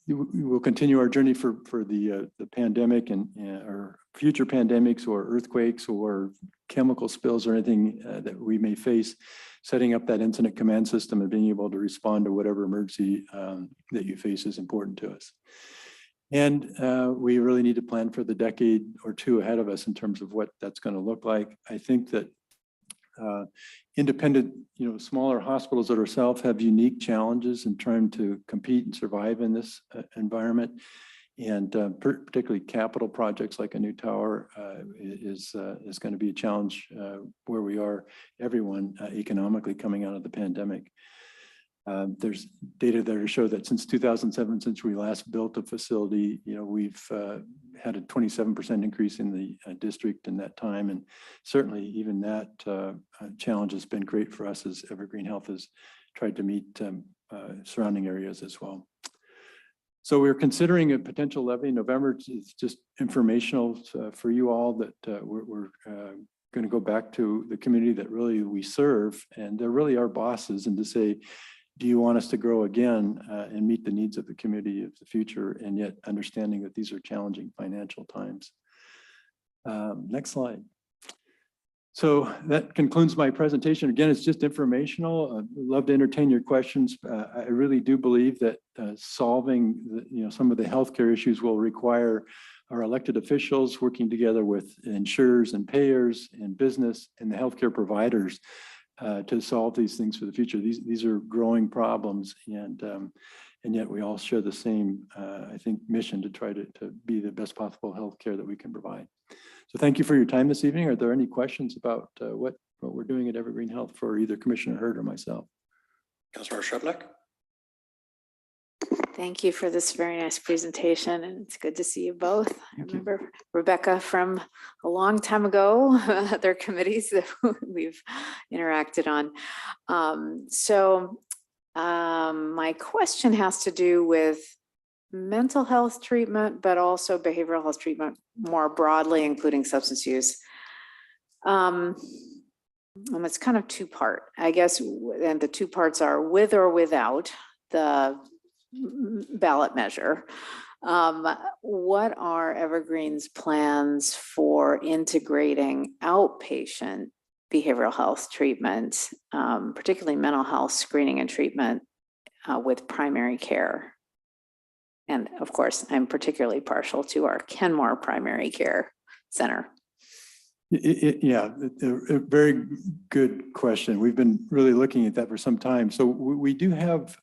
We will continue our journey for the pandemic and or future pandemics or earthquakes or chemical spills or anything that we may face. Setting up that incident command system and being able to respond to whatever emergency that you face is important to us. And we really need to plan for the decade or two ahead of us in terms of what that's going to look like. I think that Independent, smaller hospitals that ourselves have unique challenges in trying to compete and survive in this environment. And particularly capital projects like a new tower is going to be a challenge where we are, everyone economically coming out of the pandemic. There's data there to show that since 2007, since we last built a facility, we've had a 27% increase in the district in that time. And certainly even that challenge has been great for us as EvergreenHealth has tried to meet surrounding areas as well. So we're considering a potential levy in November. It's just informational for you all that we're going to go back to the community that really we serve, and they're really our bosses, and to say, do you want us to grow again and meet the needs of the community of the future, and yet understanding that these are challenging financial times. Next slide. So that concludes my presentation. Again, it's just informational. I'd love to entertain your questions. I really do believe that solving some of the healthcare issues will require our elected officials working together with insurers and payers and business and the healthcare providers to solve these things for the future. These are growing problems, and yet we all share the same, I think, mission to try to be the best possible healthcare that we can provide. So thank you for your time this evening. Are there any questions about what we're doing at EvergreenHealth for either Commissioner Hirt or myself? Councilmember Shrubnik. Thank you for this very nice presentation, and it's good to see you both. I remember Rebecca from a long time ago, other committees that we've interacted on. My question has to do with mental health treatment, but also behavioral health treatment more broadly, including substance use. And it's kind of two-part, I guess, and the two parts are with or without the ballot measure. What are Evergreen's plans for integrating outpatient behavioral health treatment, particularly mental health screening and treatment with primary care? And of course, I'm particularly partial to our Kenmore Primary Care Center. Yeah, a very good question. We've been really looking at that for some time. So we do have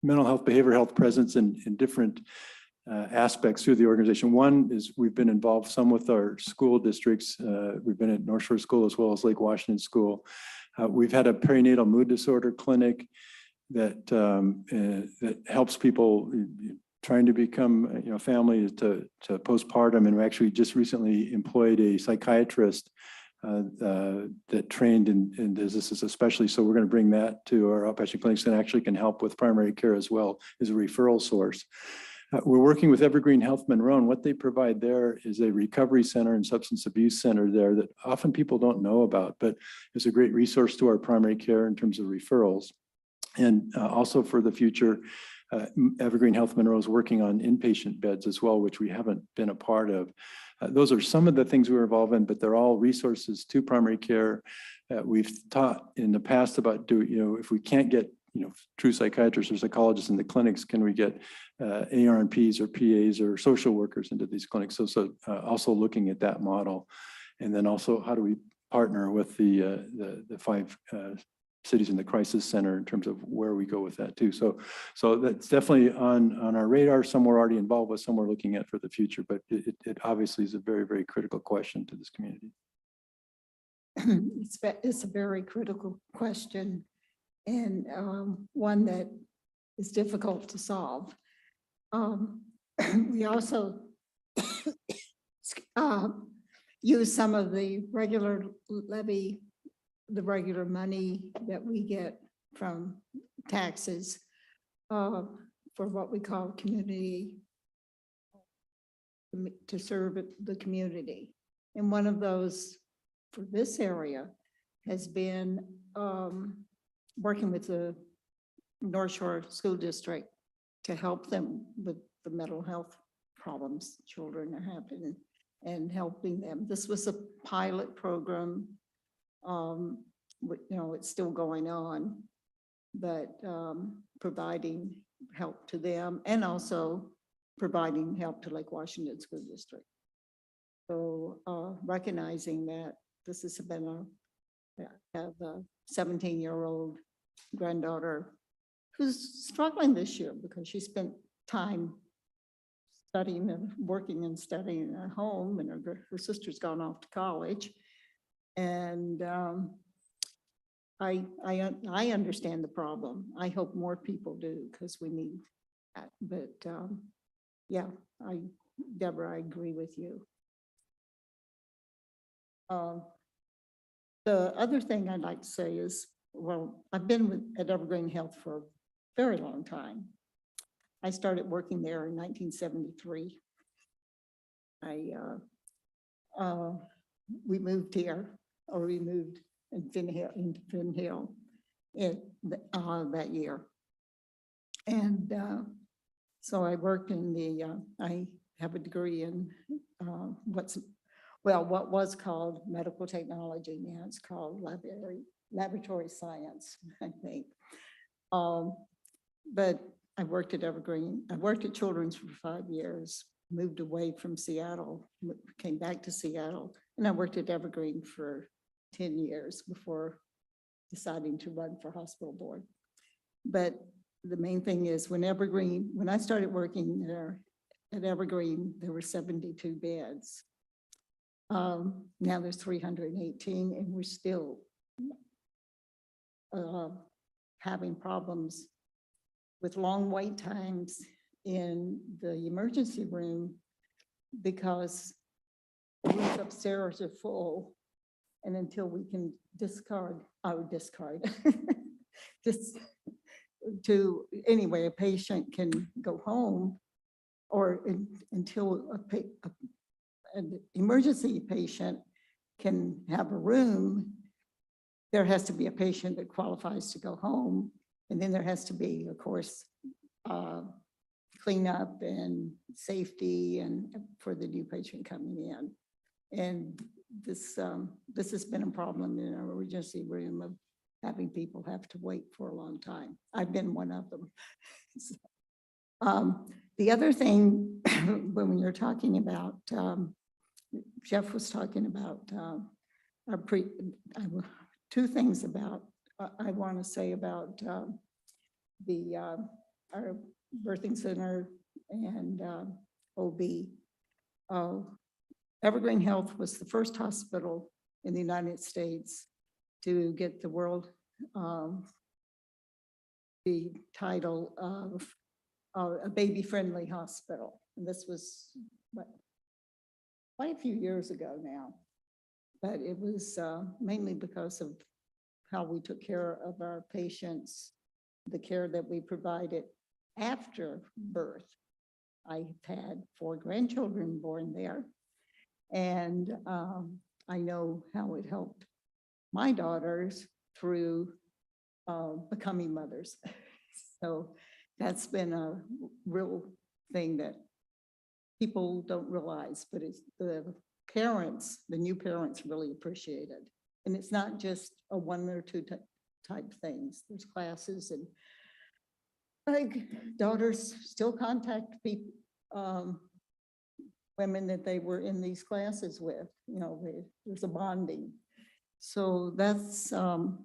mental health, behavioral health presence in different aspects through the organization. One is we've been involved some with our school districts. We've been at North Shore School as well as Lake Washington School. We've had a perinatal mood disorder clinic that helps people trying to become family to postpartum, and we actually just recently employed a psychiatrist that trained in this is especially, so we're going to bring that to our outpatient clinics and actually can help with primary care as well as a referral source. We're working with EvergreenHealth Monroe, and what they provide there is a recovery center and substance abuse center there that often people don't know about, but it's a great resource to our primary care in terms of referrals. And also for the future, EvergreenHealth Monroe is working on inpatient beds as well, which we haven't been a part of. Those are some of the things we're involved in, but they're all resources to primary care. We've taught in the past about if we can't get true psychiatrists or psychologists in the clinics, can we get ARNPs or PAs or social workers into these clinics? So also looking at that model, and then also how do we partner with the 5 cities in the crisis center in terms of where we go with that too. So that's definitely on our radar. Some we're already involved with, some we're looking at for the future, but it obviously is a very, very critical question to this community. It's a very critical question, and one that is difficult to solve. We also use some of the regular levy, the regular money that we get from taxes for what we call community, to serve the community. And one of those for this area has been working with the North Shore School District to help them with the mental health problems children are having and helping them. This was a pilot program. It's still going on, but providing help to them and also providing help to Lake Washington School District. So recognizing that this has been I have a 17-year-old granddaughter who's struggling this year because she spent time studying and working and studying at home, and her sister's gone off to college. And I understand the problem. I hope more people do, because we need that. But yeah, Deborah, I agree with you. The other thing I'd like to say is, well, I've been at EvergreenHealth for a very long time. I started working there in 1973. We moved here, or we moved into Finn Hill that year. And so I worked in I have a degree in what was called medical technology. Now it's called laboratory science, I think. But I worked at Evergreen. I worked at Children's for 5 years, moved away from Seattle, came back to Seattle, and I worked at Evergreen for 10 years before deciding to run for hospital board. But the main thing is, when I started working there at Evergreen, there were 72 beds. Now there's 318, and we're still having problems with long wait times in the emergency room because the rooms upstairs are full. And until we can anyway, a patient can go home, or until an emergency patient can have a room, there has to be a patient that qualifies to go home. And then there has to be, of course, cleanup and safety and for the new patient coming in. And this has been a problem in our emergency room of having people have to wait for a long time. I've been one of them. The other thing, when you're talking about, Jeff was talking about two things about, I want to say about our birthing center and OB. EvergreenHealth was the first hospital in the United States to get the the title of a baby-friendly hospital. And this was quite a few years ago now, but it was mainly because of how we took care of our patients, the care that we provided after birth. I've had 4 grandchildren born there, and I know how it helped my daughters through becoming mothers. So that's been a real thing that people don't realize, but it's the new parents really appreciate it. And it's not just a 1 or 2 type things. There's classes, and like daughters still contact people, women that they were in these classes with, there's a bonding. So that's, OB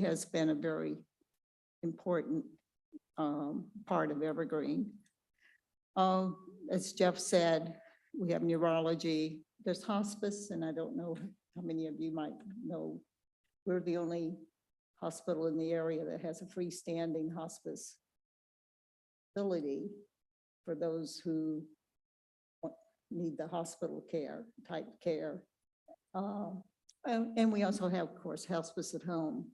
has been a very important part of Evergreen. As Jeff said, we have neurology, there's hospice, and I don't know how many of you might know, we're the only hospital in the area that has a freestanding hospice facility for those who need the hospital type care. And we also have, of course, hospice at home.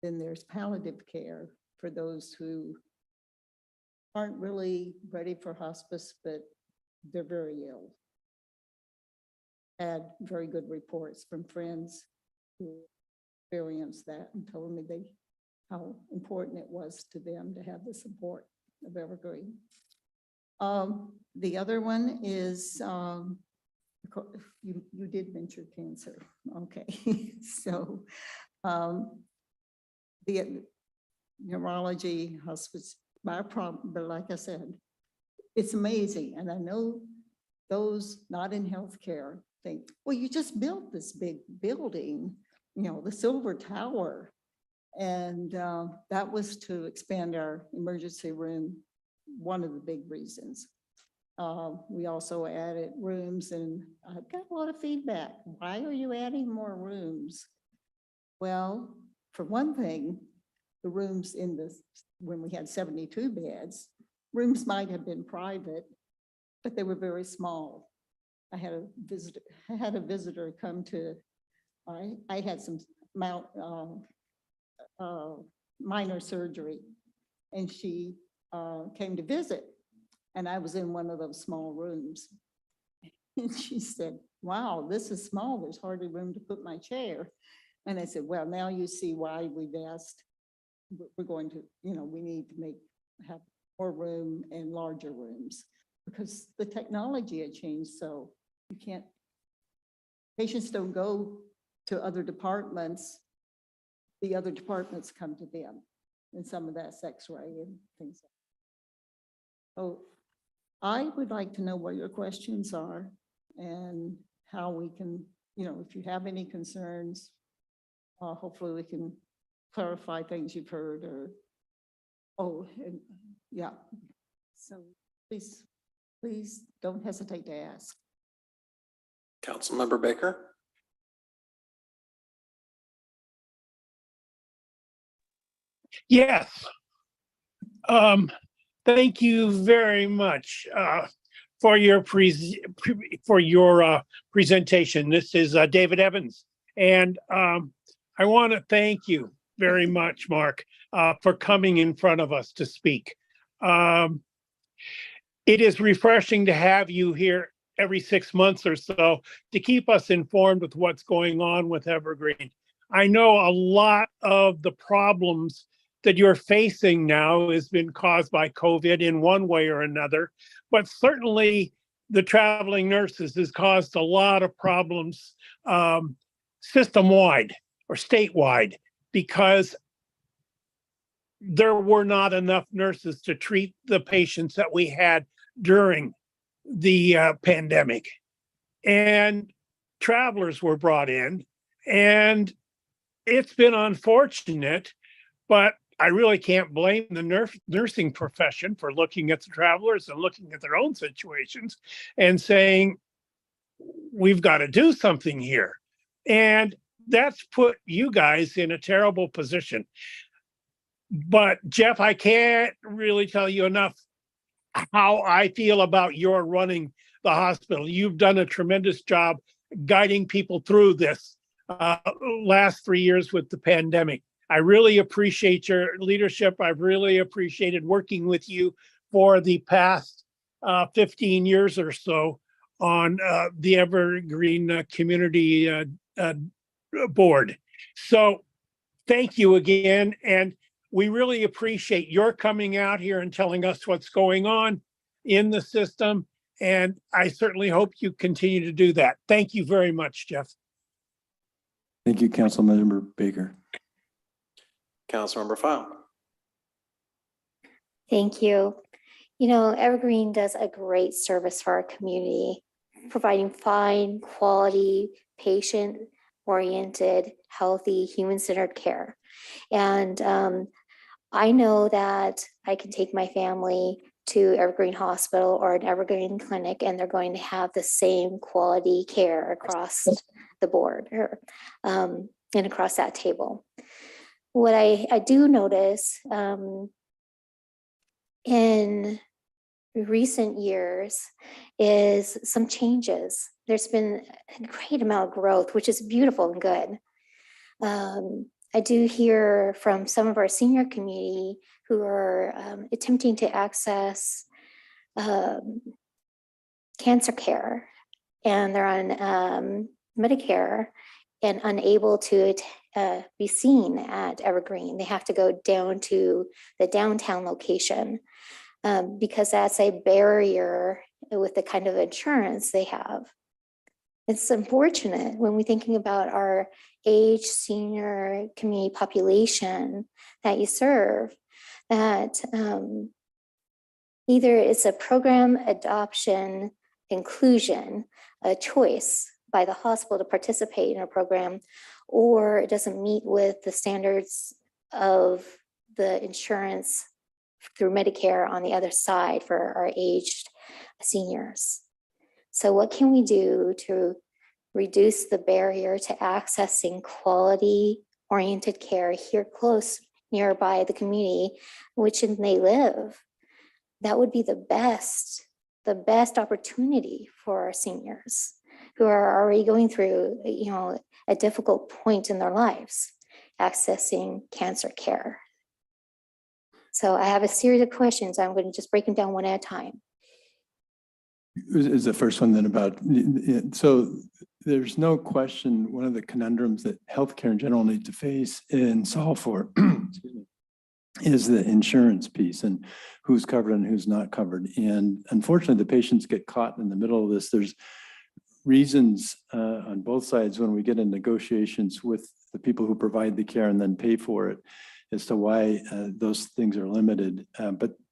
Then there's palliative care for those who aren't really ready for hospice, but they're very ill. Had very good reports from friends who experienced that and told me how important it was to them to have the support of Evergreen. The other one is, you did mention cancer. Okay, so the neurology hospice, my problem, but like I said, it's amazing. And I know those not in healthcare think, well, you just built this big building, you know, the Silver Tower. And that was to expand our emergency room, one of the big reasons. We also added rooms, and I've got a lot of feedback. Why are you adding more rooms? Well, for one thing, the rooms in this, when we had 72 beds, rooms might have been private, but they were very small. I had a visitor come to, I had some minor surgery, and she came to visit, and I was in one of those small rooms. And she said, wow, this is small. There's hardly room to put my chair. And I said, well, now you see why we've asked, we're going to, you know, we need to have more room and larger rooms, because the technology had changed. So you can't, patients don't go to other departments. The other departments come to them, and some of that's X-ray and things. So I would like to know what your questions are and how we can, you know, if you have any concerns, hopefully we can clarify things you've heard, or, and yeah. So please don't hesitate to ask. Councilmember Baker. Yes. Thank you very much for your presentation. This is David Evans, and I want to thank you very much, Mark, for coming in front of us to speak. It is refreshing to have you here every 6 months or so to keep us informed with what's going on with Evergreen. I know a lot of the problems that you're facing now has been caused by COVID in one way or another, but certainly the traveling nurses has caused a lot of problems system-wide or statewide, because there were not enough nurses to treat the patients that we had during the pandemic. And travelers were brought in, and it's been unfortunate, but I really can't blame the nursing profession for looking at the travelers and looking at their own situations and saying, we've got to do something here. And that's put you guys in a terrible position. But Jeff, I can't really tell you enough how I feel about your running the hospital. You've done a tremendous job guiding people through this last 3 years with the pandemic. I really appreciate your leadership. I've really appreciated working with you for the past 15 years or so on the Evergreen Community Board. So thank you again. And we really appreciate your coming out here and telling us what's going on in the system. And I certainly hope you continue to do that. Thank you very much, Jeff. Thank you, Councilmember Baker. Councilmember File. Thank you. You know, Evergreen does a great service for our community, providing fine, quality, patient-oriented, healthy, human-centered care. And I know that I can take my family to Evergreen Hospital or an Evergreen clinic, and they're going to have the same quality care across the board and across that table. What I do notice in recent years is some changes. There's been a great amount of growth, which is beautiful and good. I do hear from some of our senior community who are attempting to access cancer care, and they're on Medicare and unable to be seen at Evergreen. They have to go down to the downtown location because that's a barrier with the kind of insurance they have. It's unfortunate when we're thinking about our age senior community population that you serve, that either it's a program adoption inclusion, a choice by the hospital to participate in a program, or it doesn't meet with the standards of the insurance through Medicare on the other side for our aged seniors. So what can we do to reduce the barrier to accessing quality-oriented care here close nearby the community in which they live? That would be the best opportunity for our seniors who are already going through, a difficult point in their lives, accessing cancer care. So I have a series of questions. I'm going to just break them down one at a time. Is the first one then about, so there's no question, one of the conundrums that healthcare in general need to face and solve for excuse me, is the insurance piece and who's covered and who's not covered. And unfortunately, the patients get caught in the middle of this. There's reasons on both sides when we get in negotiations with the people who provide the care and then pay for it as to why those things are limited.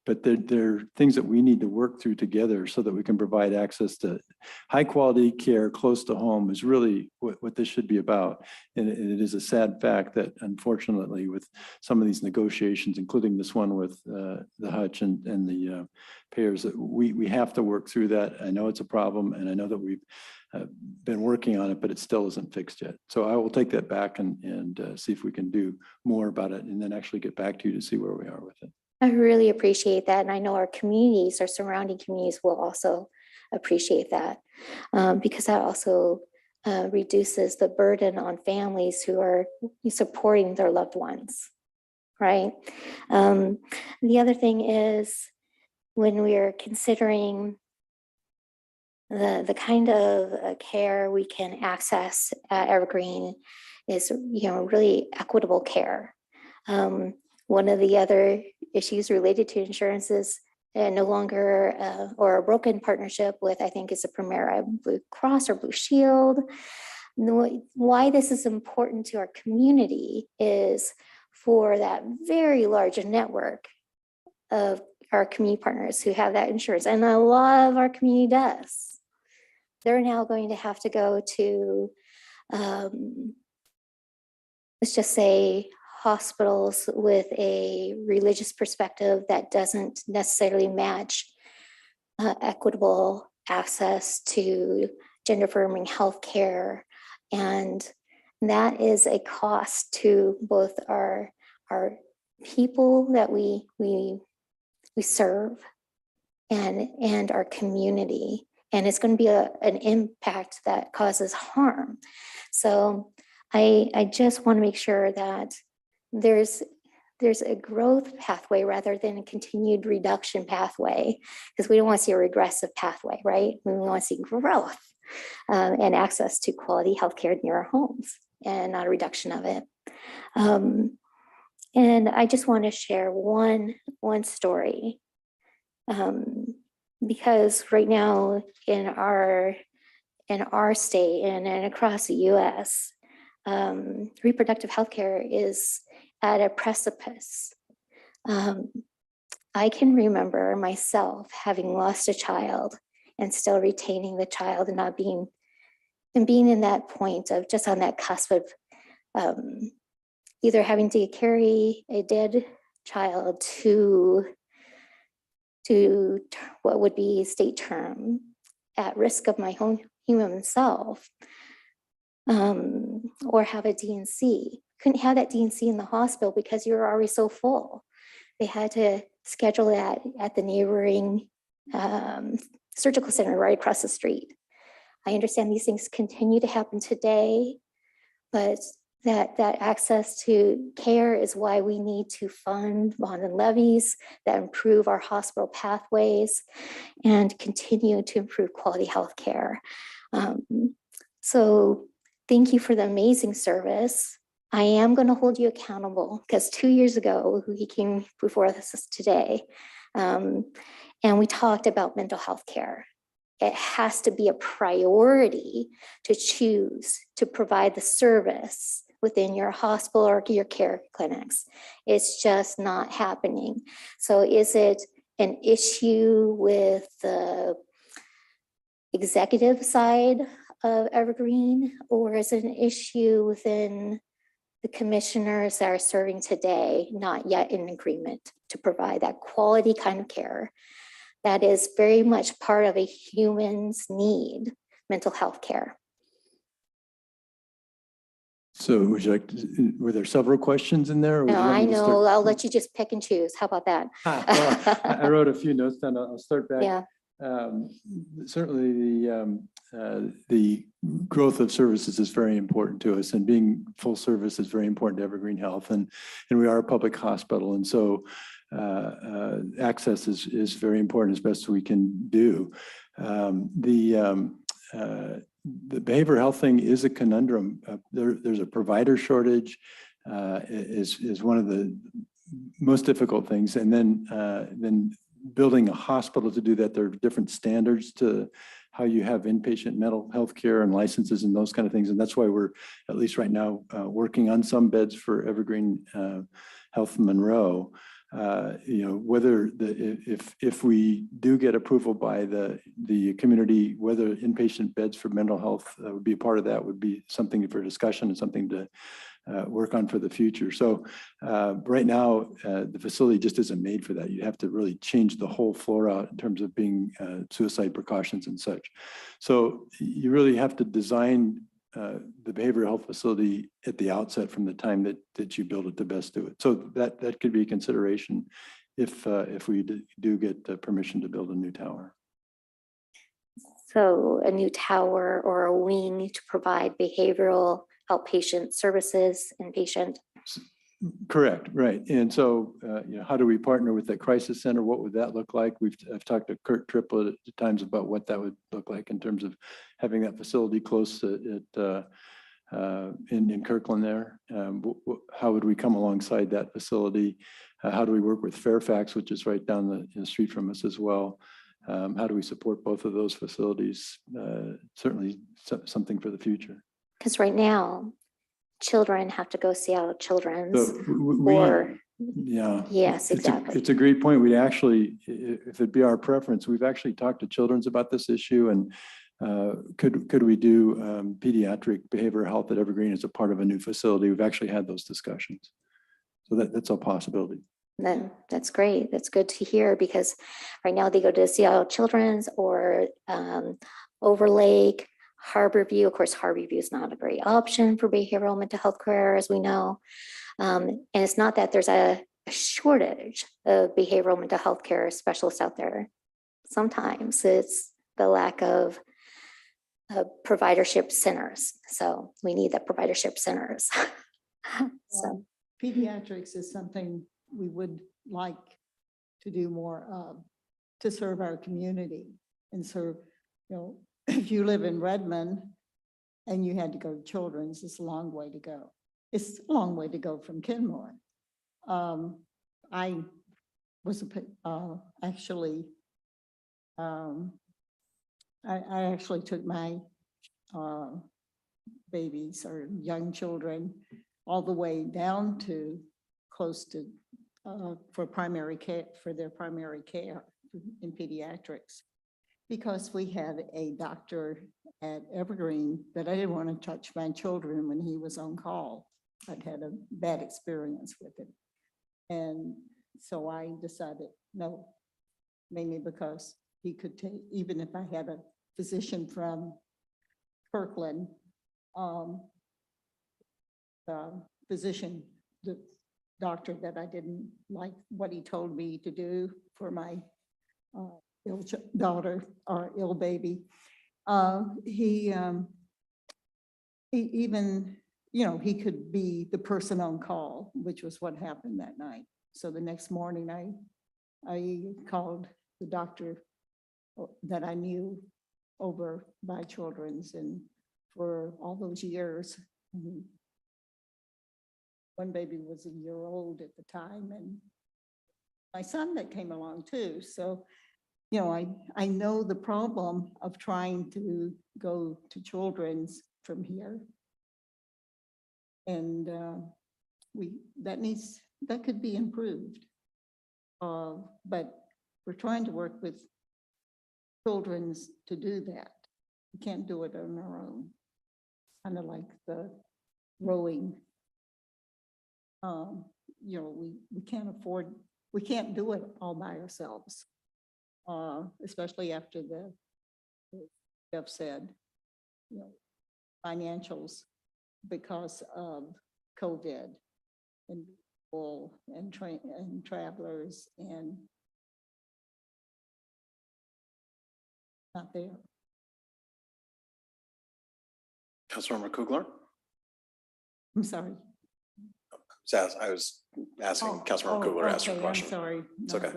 But they're things that we need to work through together so that we can provide access to high quality care close to home is really what this should be about. And it is a sad fact that unfortunately with some of these negotiations, including this one with the Hutch and the payers, that we have to work through that. I know it's a problem and I know that we've been working on it, but it still isn't fixed yet. So I will take that back and see if we can do more about it and then actually get back to you to see where we are with it. I really appreciate that. And I know our communities, our surrounding communities will also appreciate that because that also reduces the burden on families who are supporting their loved ones, right? The other thing is when we are considering the kind of care we can access at Evergreen is, really equitable care. One of the other issues related to insurance is no longer or a broken partnership with, I think it's a Premier Blue Cross or Blue Shield. Why this is important to our community is for that very large network of our community partners who have that insurance, and a lot of our community does. They're now going to have to go to, let's just say, hospitals with a religious perspective that doesn't necessarily match equitable access to gender affirming health care. And that is a cost to both our people that we serve and our community. And it's going to be an impact that causes harm. So I just want to make sure that there's a growth pathway rather than a continued reduction pathway, because we don't want to see a regressive pathway, right? We want to see growth and access to quality healthcare near our homes and not a reduction of it. And I just want to share one story because right now in our state and across the US, reproductive healthcare is at a precipice. I can remember myself having lost a child and still retaining the child and being in that point of just on that cusp of either having to carry a dead child to what would be state term at risk of my own human self, or have a D&C. Couldn't have that D&C in the hospital because you were already so full. They had to schedule that at the neighboring surgical center right across the street. I understand these things continue to happen today, but that access to care is why we need to fund bond and levies that improve our hospital pathways and continue to improve quality health care. So thank you for the amazing service. I am going to hold you accountable because 2 years ago, he came before us today, and we talked about mental health care. It has to be a priority to choose to provide the service within your hospital or your care clinics. It's just not happening. So is it an issue with the executive side of Evergreen, or is it an issue within the commissioners that are serving today, not yet in agreement to provide that quality kind of care that is very much part of a human's need, mental health care? So would you like, were there several questions in there? or would No, you want I me to know, start- I'll let you just pick and choose. How about that? Well, I wrote a few notes down. I'll start back. Yeah, Certainly the growth of services is very important to us, and being full service is very important to EvergreenHealth, and we are a public hospital, and so access is very important as best we can do. The behavioral health thing is a conundrum. There's a provider shortage is one of the most difficult things, and then building a hospital to do that, there are different standards to how you have inpatient mental health care and licenses and those kind of things. And that's why we're, at least right now, working on some beds for Evergreen Health Monroe. Whether if we do get approval by the community, whether inpatient beds for mental health would be a part of that, would be something for discussion and something to work on for the future. So right now, the facility just isn't made for that. You have to really change the whole floor out in terms of being suicide precautions and such. So you really have to design the behavioral health facility at the outset from the time that you build it to best do it. So that could be a consideration if we do get permission to build a new tower. so a new tower or a wing to provide behavioral outpatient services, inpatient. Correct, right. And so, how do we partner with the crisis center? What would that look like? I've talked to Kurt Triplett at times about what that would look like in terms of having that facility close in Kirkland there. How would we come alongside that facility? How do we work with Fairfax, which is right down the street from us as well? How do we support both of those facilities? Certainly something for the future. Because right now, children have to go see our children's So yeah. yes, exactly. It's a great point. We actually, if it'd be our preference, we've actually talked to children's about this issue, and could we do pediatric behavioral health at Evergreen as a part of a new facility? We've actually had those discussions. So that's a possibility. Then that's great. That's good to hear, because right now they go to Seattle Children's or Overlake, Harborview. Of course, Harborview is not a great option for behavioral mental health care, as we know. And it's not that there's a shortage of behavioral mental health care specialists out there. Sometimes it's the lack of providership centers. So we need the providership centers. So Pediatrics is something we would like to do more of, to serve our community and serve, if you live in Redmond and you had to go to Children's, it's a long way to go. It's a long way to go from Kenmore. I was actually took my babies or young children all the way down to close to for primary care, for their primary care in pediatrics, because we had a doctor at Evergreen that I didn't want to touch my children when he was on call. I'd had a bad experience with him. And so I decided, no, mainly because he could take, even if I had a physician from Kirkland, the physician, the doctor that I didn't like what he told me to do for my ill daughter or ill baby. He even, he could be the person on call, which was what happened that night. So the next morning I called the doctor that I knew over by Children's, and for all those years, one baby was a year old at the time, and my son that came along too. So, I know the problem of trying to go to Children's from here. And that could be improved. But we're trying to work with Children's to do that. We can't do it on our own. Kind of like the rowing. You know, we can't afford, we can't do it all by ourselves. Especially after the Jeff said, you know, financials because of COVID and people and travelers and not there. Councilmember Kugler? I'm sorry. I was asking Councilmember Kugler to ask her okay, question. I'm sorry. It's okay.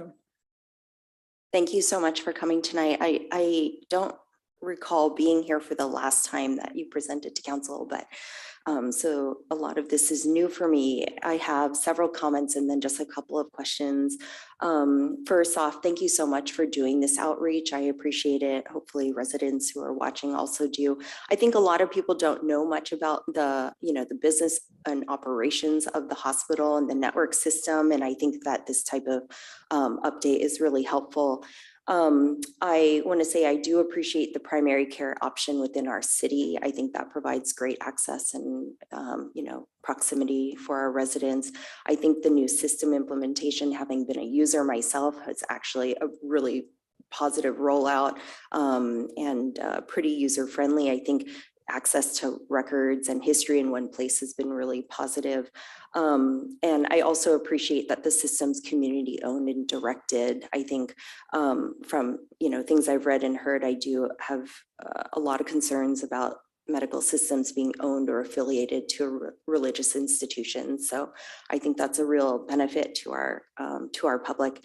Thank you so much for coming tonight. I don't recall being here for the last time that you presented to council, but so a lot of this is new for me. I have several comments and then just a couple of questions. First off, thank you so much for doing this outreach. I appreciate it. Hopefully residents who are watching also do. I think a lot of people don't know much about the, you know, the business and operations of the hospital and the network system. And I think that this type of update is really helpful. I want to say I do appreciate the primary care option within our city. I think that provides great access and you know, proximity for our residents. I think the new system implementation, having been a user myself, is actually a really positive rollout and pretty user friendly. I think access to records and history in one place has been really positive. And I also appreciate that the system's community owned and directed. I think from, you know, things I've read and heard, I do have a lot of concerns about medical systems being owned or affiliated to religious institutions. So I think that's a real benefit to our public.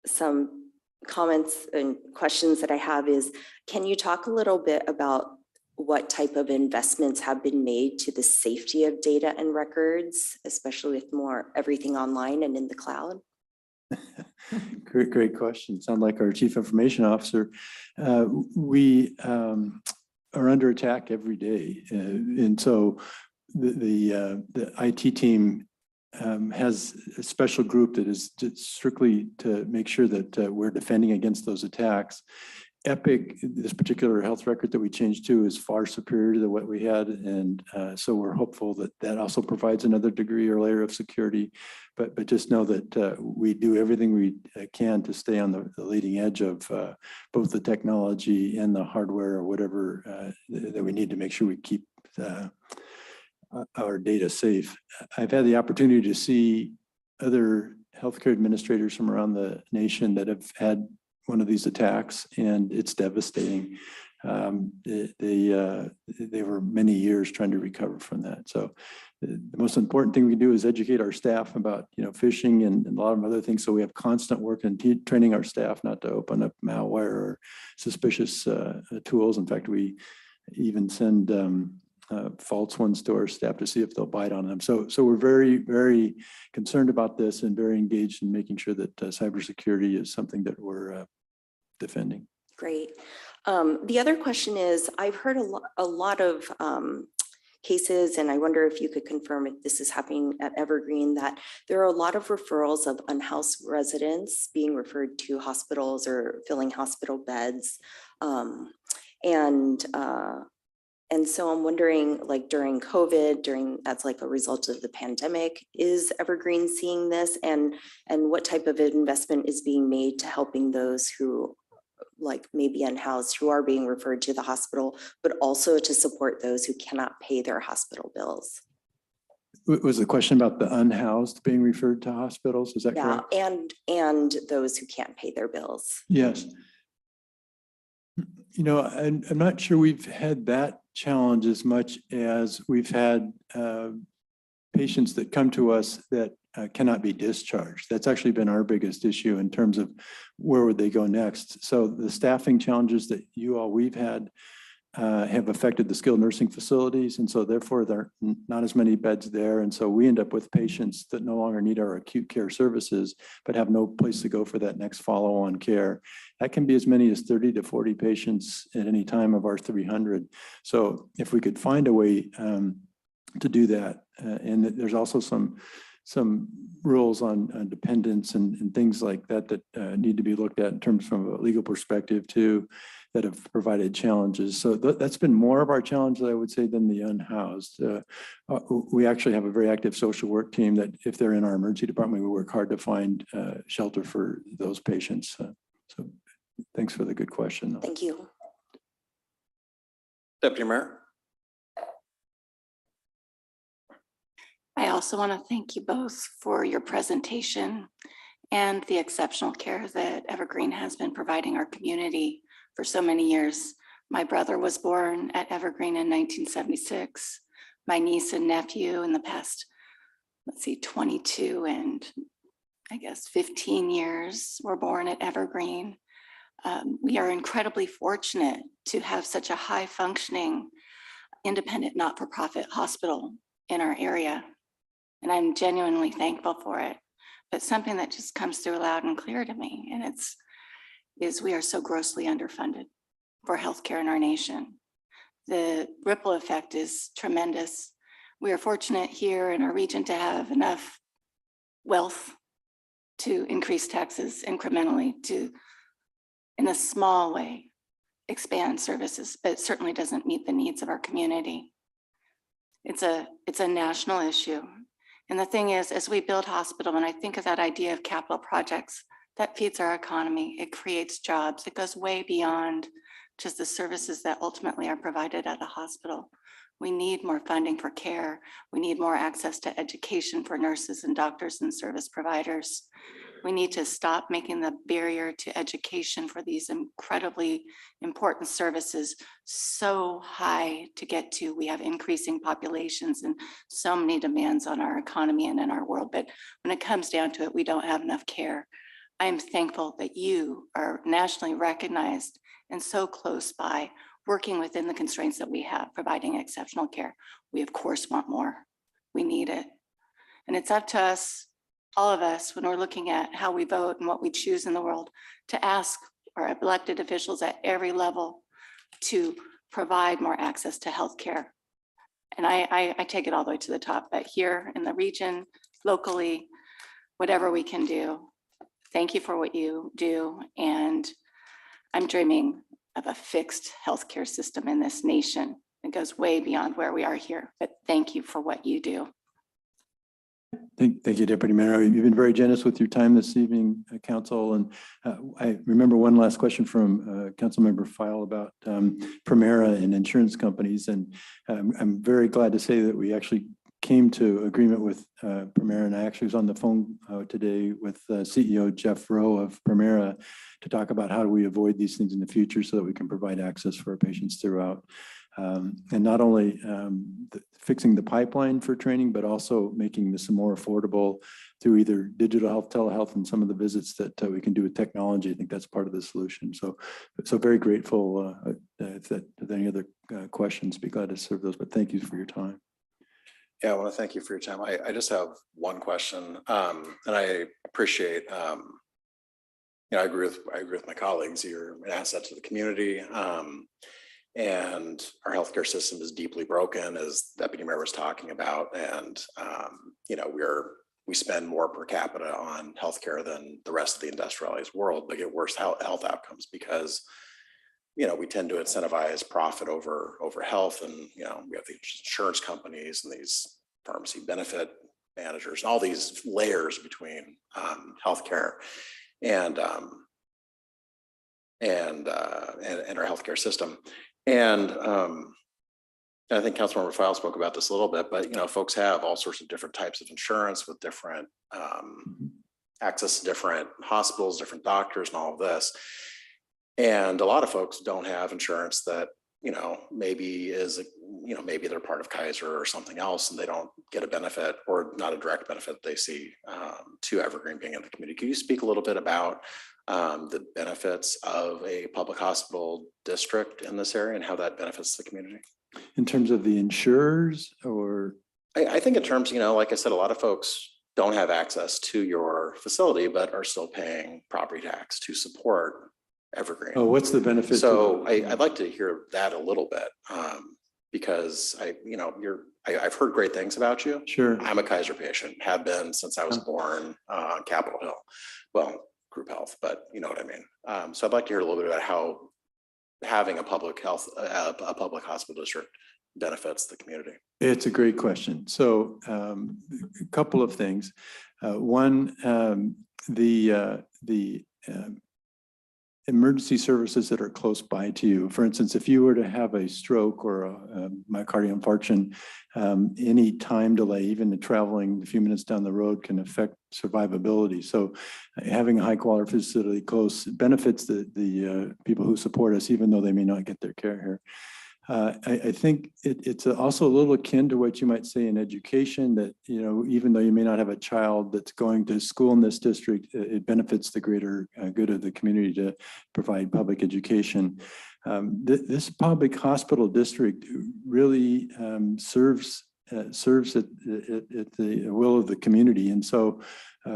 Some comments and questions that I have is, can you talk a little bit about what type of investments have been made to the safety of data and records, especially with more everything online and in the cloud? Great question. Sound like our Chief Information Officer. We are under attack every day. And so the IT team has a special group that is strictly to make sure that we're defending against those attacks. Epic, this particular health record that we changed to, is far superior to what we had. And so we're hopeful that that also provides another degree or layer of security. But just know that we do everything we can to stay on the leading edge of both the technology and the hardware or whatever that we need to make sure we keep our data safe. I've had the opportunity to see other healthcare administrators from around the nation that have had one of these attacks, and it's devastating. They were many years trying to recover from that. So the most important thing we can do is educate our staff about, you know, phishing and a lot of other things. So we have constant work and training our staff not to open up malware or suspicious tools. In fact, we even send false ones to our staff to see if they'll bite on them. So we're very, very concerned about this and very engaged in making sure that cybersecurity is something that we're defending. Great. The other question is, I've heard a lot of cases, and I wonder if you could confirm if this is happening at Evergreen, that there are a lot of referrals of unhoused residents being referred to hospitals or filling hospital beds. And so I'm wondering, like during COVID, that's like a result of the pandemic, is Evergreen seeing this, and what type of investment is being made to helping those who like maybe unhoused who are being referred to the hospital, but also to support those who cannot pay their hospital bills? Was the question about the unhoused being referred to hospitals? Is that correct? Yeah, and those who can't pay their bills. Yes. You know, I'm not sure we've had that challenge as much as we've had patients that come to us that cannot be discharged. That's actually been our biggest issue in terms of where would they go next. So the staffing challenges that we've had have affected the skilled nursing facilities. And so therefore there are not as many beds there. And so we end up with patients that no longer need our acute care services, but have no place to go for that next follow-on care. That can be as many as 30 to 40 patients at any time of our 300. So if we could find a way to do that, and there's also some rules on dependents and things like that that need to be looked at in terms from a legal perspective too. that have provided challenges. So that's been more of our challenge, I would say, than the unhoused. We actually have a very active social work team that if they're in our emergency department, we work hard to find shelter for those patients. So thanks for the good question. Thank you. Deputy Mayor. I also want to thank you both for your presentation and the exceptional care that Evergreen has been providing our community for so many years. My brother was born at Evergreen in 1976. My niece and nephew in the past, 22 and I guess 15 years were born at Evergreen. We are incredibly fortunate to have such a high functioning, independent, not-for-profit hospital in our area. And I'm genuinely thankful for it. But something that just comes through loud and clear to me, and is we are so grossly underfunded for healthcare in our nation. The ripple effect is tremendous. We are fortunate here in our region to have enough wealth to increase taxes incrementally to, in a small way, expand services, but it certainly doesn't meet the needs of our community. It's a national issue. And the thing is, as we build hospital, and I think of that idea of capital projects, that feeds our economy, it creates jobs, it goes way beyond just the services that ultimately are provided at the hospital. We need more funding for care. We need more access to education for nurses and doctors and service providers. We need to stop making the barrier to education for these incredibly important services so high to get to. We have increasing populations and so many demands on our economy and in our world. But when it comes down to it, we don't have enough care. I'm thankful that you are nationally recognized and so close by, working within the constraints that we have, providing exceptional care. We of course want more. We need it. And it's up to us, all of us, when we're looking at how we vote and what we choose in the world, to ask our elected officials at every level to provide more access to healthcare. And I take it all the way to the top, but here in the region, locally, whatever we can do, thank you for what you do. And I'm dreaming of a fixed healthcare system in this nation. It goes way beyond where we are here, but thank you for what you do. Thank you, Deputy Mayor. You've been very generous with your time this evening, Council. And I remember one last question from Councilmember File about Premera and insurance companies. And I'm very glad to say that we actually came to agreement with Premera. And I actually was on the phone today with CEO Jeff Rowe of Premera to talk about how do we avoid these things in the future so that we can provide access for our patients throughout. And not only fixing the pipeline for training, but also making this more affordable through either digital health, telehealth, and some of the visits that we can do with technology. I think that's part of the solution. So very grateful. If any other questions, be glad to serve those. But thank you for your time. Yeah, I want to thank you for your time. I just have one question, and I appreciate. I agree with my colleagues. You're an asset to the community. And our healthcare system is deeply broken, as Deputy Mayor was talking about. And, we spend more per capita on healthcare than the rest of the industrialized world, but get worse health outcomes because, we tend to incentivize profit over health. And, we have these insurance companies and these pharmacy benefit managers, and all these layers between healthcare and our healthcare system. And I think Councilmember File spoke about this a little bit, but folks have all sorts of different types of insurance with different access to different hospitals, different doctors, and all of this. And a lot of folks don't have insurance that maybe maybe they're part of Kaiser or something else, and they don't get a benefit or not a direct benefit they see to Evergreen being in the community. Can you speak a little bit about the benefits of a public hospital district in this area and how that benefits the community? In terms of the insurers, or? I think in terms, like I said, a lot of folks don't have access to your facility, but are still paying property tax to support Evergreen. Oh, what's the benefit? So I'd like to hear that a little bit because I've heard great things about you. Sure. I'm a Kaiser patient, have been since I was born on Capitol Hill. Well, group health, but you know what I mean. So I'd like to hear a little bit about how having a public health, a public hospital district benefits the community? It's a great question. So a couple of things. One, the emergency services that are close by to you. For instance, if you were to have a stroke or a myocardial infarction, any time delay, even the traveling a few minutes down the road, can affect survivability. So having a high quality facility close benefits the people who support us, even though they may not get their care here. I think it's also a little akin to what you might say in education, that, you know, even though you may not have a child that's going to school in this district, it benefits the greater good of the community to provide public education. This public hospital district really serves at the will of the community. And so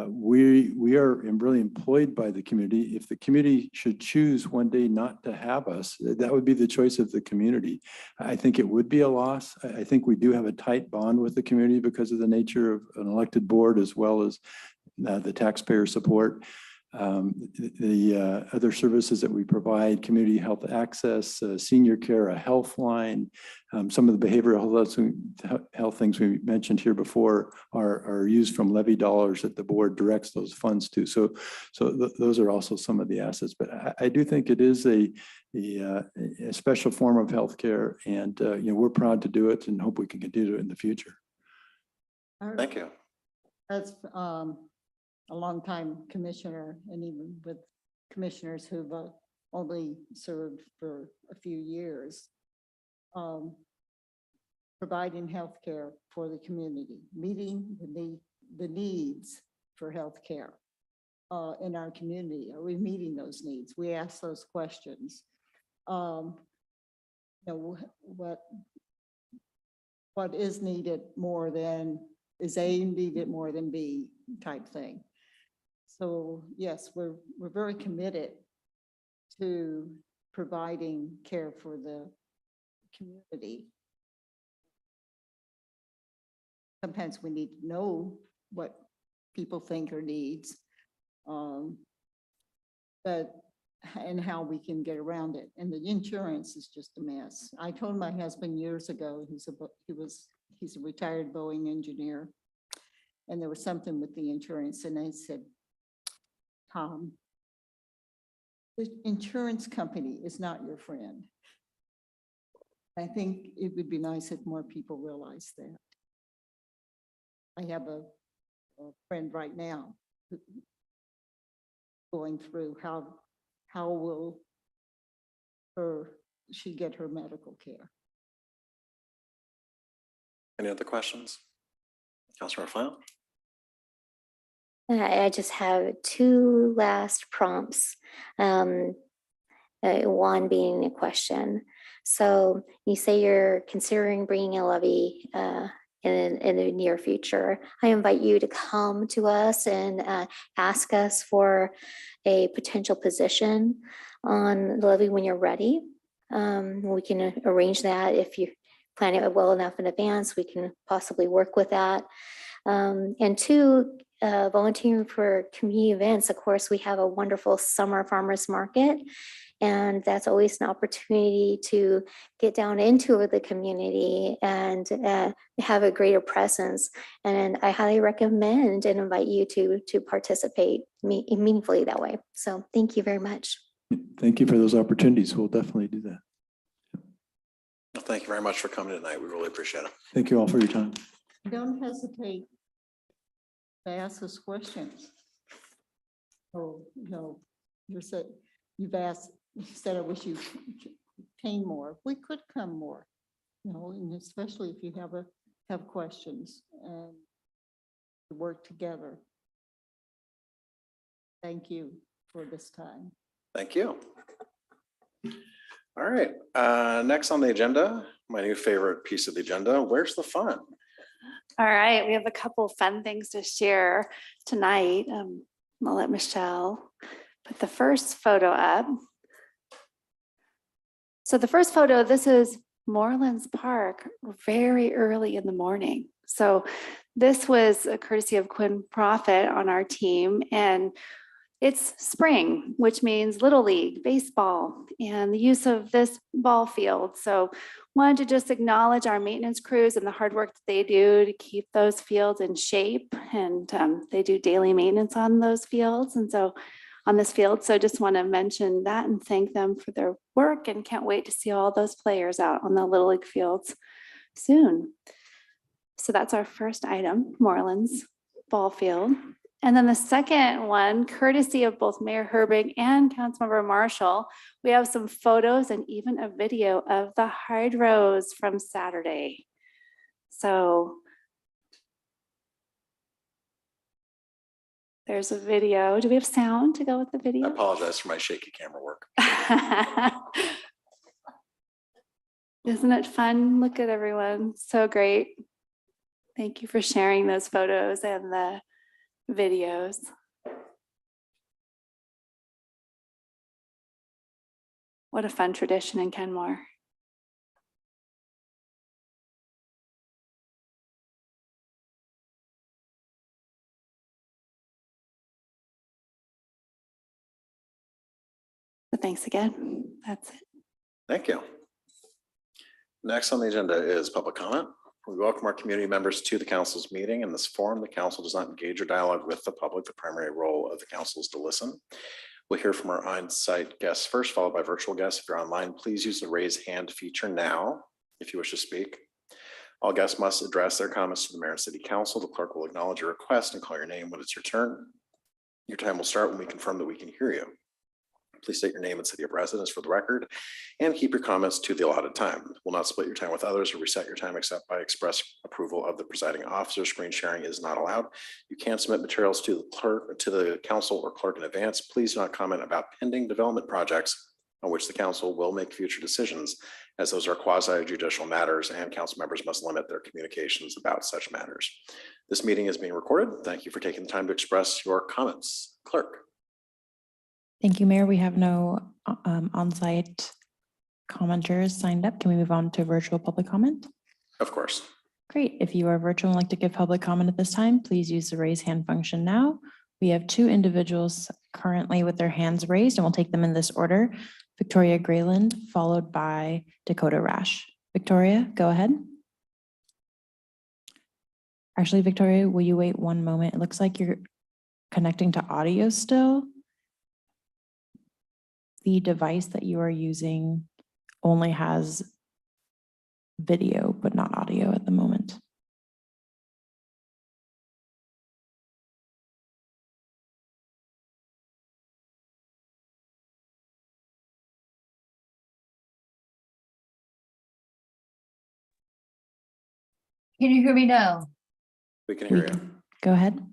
we are really employed by the community. If the community should choose one day not to have us, that would be the choice of the community. I think it would be a loss. I think we do have a tight bond with the community because of the nature of an elected board, as well as the taxpayer support. The other services that we provide, community health access, senior care, a health line, some of the behavioral health things we mentioned here before are used from levy dollars that the board directs those funds to. So those are also some of the assets. But I do think it is a special form of healthcare, and you know, we're proud to do it and hope we can continue it in the future. Thank you. That's a longtime commissioner, and even with commissioners who've only served for a few years, providing healthcare for the community, meeting the needs for healthcare in our community. Are we meeting those needs? We ask those questions. You know, what is needed more than, is A needed more than B type thing. So yes, we're very committed to providing care for the community. Sometimes we need to know what people think are needs, but and how we can get around it. And the insurance is just a mess. I told my husband years ago, he's a retired Boeing engineer, and there was something with the insurance, and I said, Tom, the insurance company is not your friend. I think it would be nice if more people realize that. I have a friend right now going through how will she get her medical care. Any other questions? Councilor File? I just have two last prompts, one being a question. So you say you're considering bringing a levy in the near future. I invite you to come to us and ask us for a potential position on the levy when you're ready. We can arrange that. If you plan it well enough in advance, we can possibly work with that. And two, volunteering for community events. Of course, we have a wonderful summer farmers market, and that's always an opportunity to get down into the community and have a greater presence. And I highly recommend and invite you to participate meaningfully that way. So thank you very much. Thank you for those opportunities. We'll definitely do that. Well, thank you very much for coming tonight. We really appreciate it. Thank you all for your time. Don't hesitate to ask us questions. Oh, no, you said I wish you came more. We could come more, you know, and especially if you have questions and work together. Thank you for this time. Thank you. All right, next on the agenda, my new favorite piece of the agenda, where's the fun? All right, we have a couple of fun things to share tonight. I'll let Michelle put the first photo up. So the first photo, this is Morelands Park, very early in the morning. So this was a courtesy of Quinn Prophet on our team, and it's spring, which means Little League, baseball, and the use of this ball field. So wanted to just acknowledge our maintenance crews and the hard work that they do to keep those fields in shape. And they do daily maintenance on those fields. And so on this field. So just want to mention that and thank them for their work, and can't wait to see all those players out on the Little League fields soon. So that's our first item, Moreland's ball field. And then the second one, courtesy of both Mayor Herbig and Councilmember Marshall, we have some photos and even a video of the hydros from Saturday. So there's a video. Do we have sound to go with the I video? apologize for my shaky camera work. Isn't it fun? Look at everyone. So great. Thank you for sharing those photos and the videos. What a fun tradition in Kenmore. So thanks again. That's it. Thank you. Next on the agenda is public comment. We welcome our community members to the council's meeting. In this forum, the council does not engage or dialogue with the public. The primary role of the council is to listen. We'll hear from our on-site guests first, followed by virtual guests. If you're online, please use the raise hand feature now if you wish to speak. All guests must address their comments to the mayor and city council. The clerk will acknowledge your request and call your name when it's your turn. Your time will start when we confirm that we can hear you. Please state your name and city of residence for the record and keep your comments to the allotted time. We'll not split your time with others or reset your time except by express approval of the presiding officer. Screen sharing is not allowed. You can submit materials to the clerk, to the council or clerk in advance. Please do not comment about pending development projects on which the council will make future decisions, as those are quasi-judicial matters and council members must limit their communications about such matters. This meeting is being recorded. Thank you for taking the time to express your comments. Clerk. Thank you, Mayor. We have no on-site commenters signed up. Can we move on to virtual public comment? Of course. Great. If you are virtual and like to give public comment at this time, please use the raise hand function now. We have two individuals currently with their hands raised, and we'll take them in this order. Victoria Grayland, followed by Dakota Rash. Victoria, go ahead. Actually, Victoria, will you wait one moment? It looks like you're connecting to audio still. The device that you are using only has video, but not audio at the moment. Can you hear me now? We can hear you. Go ahead.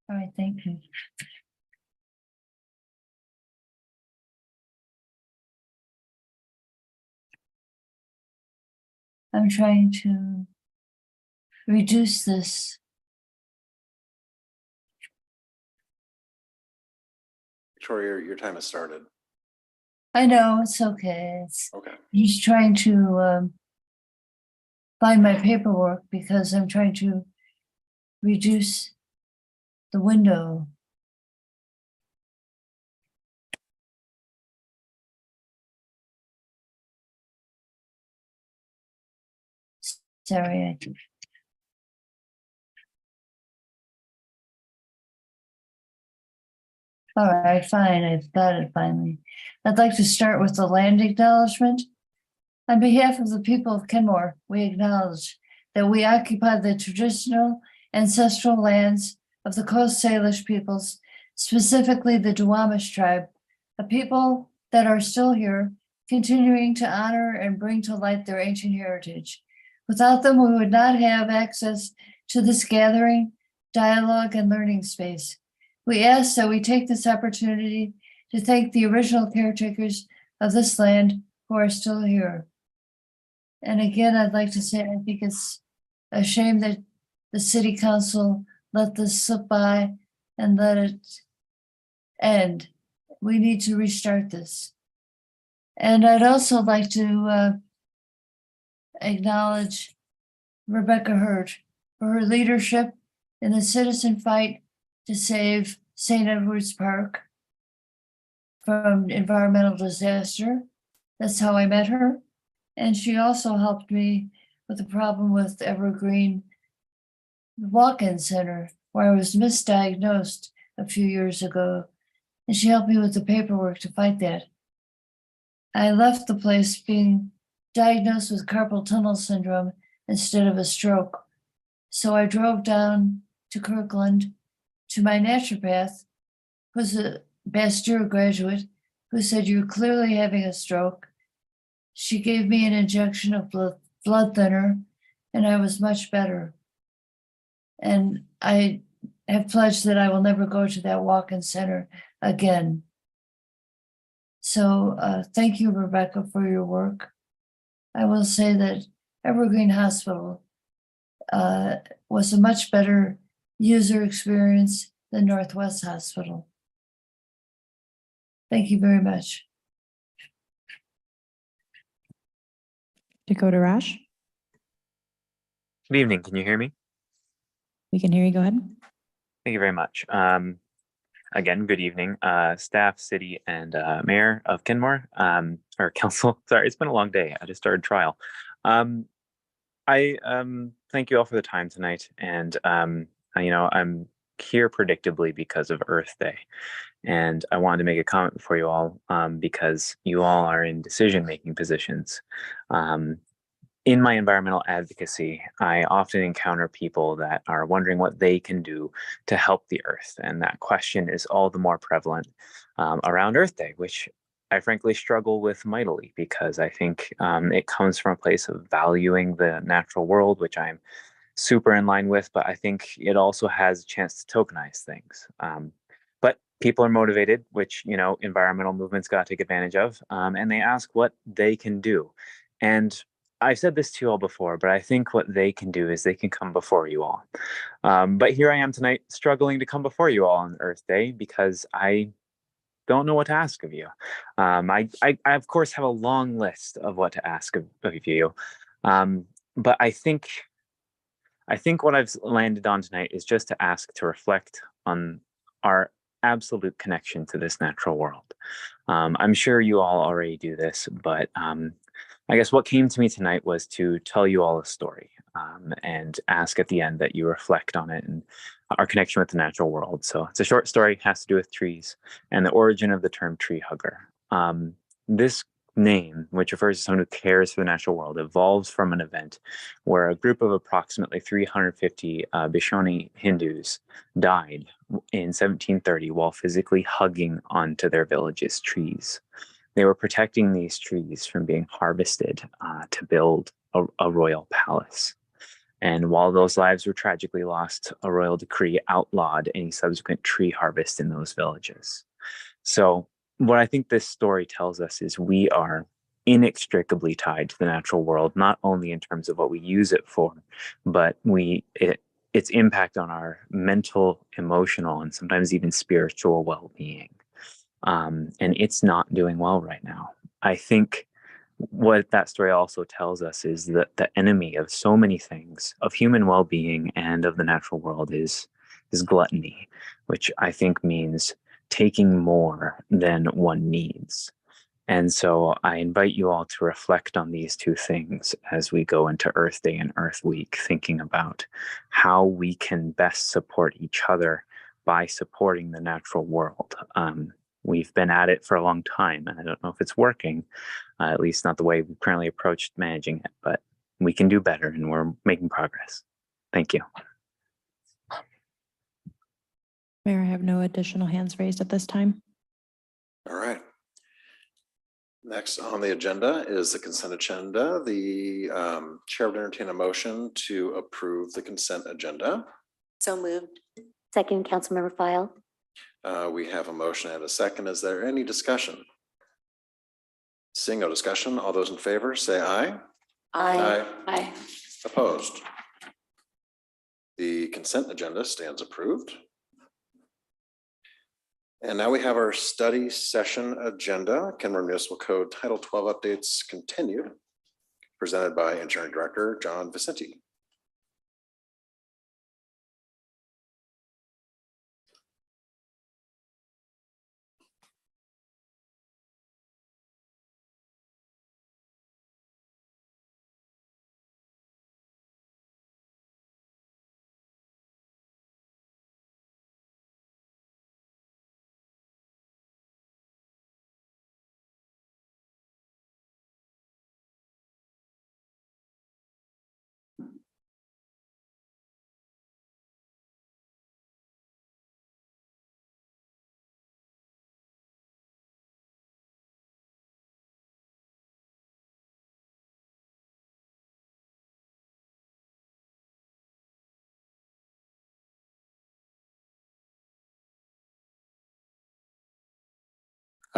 All right, thank you. I'm trying to reduce this. Victoria, your time has started. I know, it's okay. It's Okay. He's trying to find my paperwork because I'm trying to reduce the window. Sorry, all right, fine, I've got it finally. I'd like to start with the land acknowledgement. On behalf of the people of Kenmore, we acknowledge that we occupy the traditional ancestral lands of the Coast Salish peoples, specifically the Duwamish tribe, a people that are still here, continuing to honor and bring to light their ancient heritage. Without them, we would not have access to this gathering, dialogue, and learning space. We ask that we take this opportunity to thank the original caretakers of this land who are still here. And again, I'd like to say, I think it's a shame that the city council let this slip by and let it end. We need to restart this. And I'd also like to acknowledge Rebecca Hirt for her leadership in the citizen fight to save St. Edward's Park. from environmental disaster. That's how I met her. And she also helped me with the problem with Evergreen Walk-in Center, where I was misdiagnosed a few years ago. And she helped me with the paperwork to fight that. I left the place being diagnosed with carpal tunnel syndrome instead of a stroke. So I drove down to Kirkland to my naturopath, who's a Bastyr graduate, who said, "You're clearly having a stroke." She gave me an injection of blood thinner, and I was much better. And I have pledged that I will never go to that walk-in center again. So thank you, Rebecca, for your work. I will say that Evergreen Hospital was a much better user experience than Northwest Hospital. Thank you very much. Dakota Rash, Good evening. Can you hear me? we can hear you. Go ahead. Thank you very much. Again, good evening, staff, city, and mayor of Kenmore, or council. Sorry, it's been a long day. I just started trial. I thank you all for the time tonight, and I'm here predictably because of Earth Day, and I wanted to make a comment before you all because you all are in decision-making positions. In my environmental advocacy, I often encounter people that are wondering what they can do to help the earth. And that question is all the more prevalent around Earth Day, which I frankly struggle with mightily because I think it comes from a place of valuing the natural world, which I'm super in line with, but I think it also has a chance to tokenize things. But people are motivated, which, environmental movements got to take advantage of, and they ask what they can do. And I've said this to you all before, but I think what they can do is they can come before you all. But here I am tonight struggling to come before you all on Earth Day because I don't know what to ask of you. I of course have a long list of what to ask of you. But I think what I've landed on tonight is just to ask to reflect on our absolute connection to this natural world. I'm sure you all already do this, but I guess what came to me tonight was to tell you all a story and ask at the end that you reflect on it and our connection with the natural world. So it's a short story, has to do with trees and the origin of the term tree hugger. This name, which refers to someone who cares for the natural world, evolves from an event where a group of approximately 350 Bishoni Hindus died in 1730 while physically hugging onto their village's trees. They were protecting these trees from being harvested to build a royal palace. And while those lives were tragically lost, a royal decree outlawed any subsequent tree harvest in those villages. So what I think this story tells us is we are inextricably tied to the natural world, not only in terms of what we use it for, but its impact on our mental, emotional, and sometimes even spiritual well-being. And it's not doing well right now. I think what that story also tells us is that the enemy of so many things, of human well-being and of the natural world, is gluttony, which I think means taking more than one needs. And so I invite you all to reflect on these two things as we go into Earth Day and Earth Week, thinking about how we can best support each other by supporting the natural world. We've been at it for a long time, and I don't know if it's working, at least not the way we currently approached managing it, but we can do better and we're making progress. Thank you. Mayor, I have no additional hands raised at this time. All right. Next on the agenda is the consent agenda. The chair would entertain a motion to approve the consent agenda. So moved. Second, Councilmember File. We have a motion and a second. Is there any discussion? Seeing no discussion, all those in favor say aye. Aye. Aye. Opposed? The consent agenda stands approved. And now we have our study session agenda, Kenmore Municipal Code Title 12 updates continued, presented by Engineering Director John Vicente.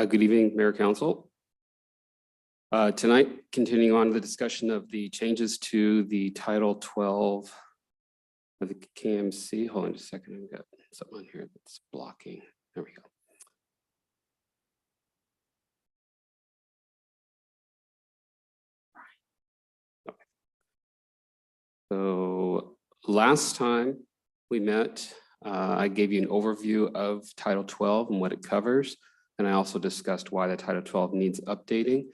Good evening, Mayor Council. Tonight, continuing on the discussion of the changes to the Title 12 of the KMC. Hold on just a second. I've got something on here that's blocking. There we go. Okay. So last time we met, I gave you an overview of Title 12 and what it covers. And I also discussed why the Title 12 needs updating.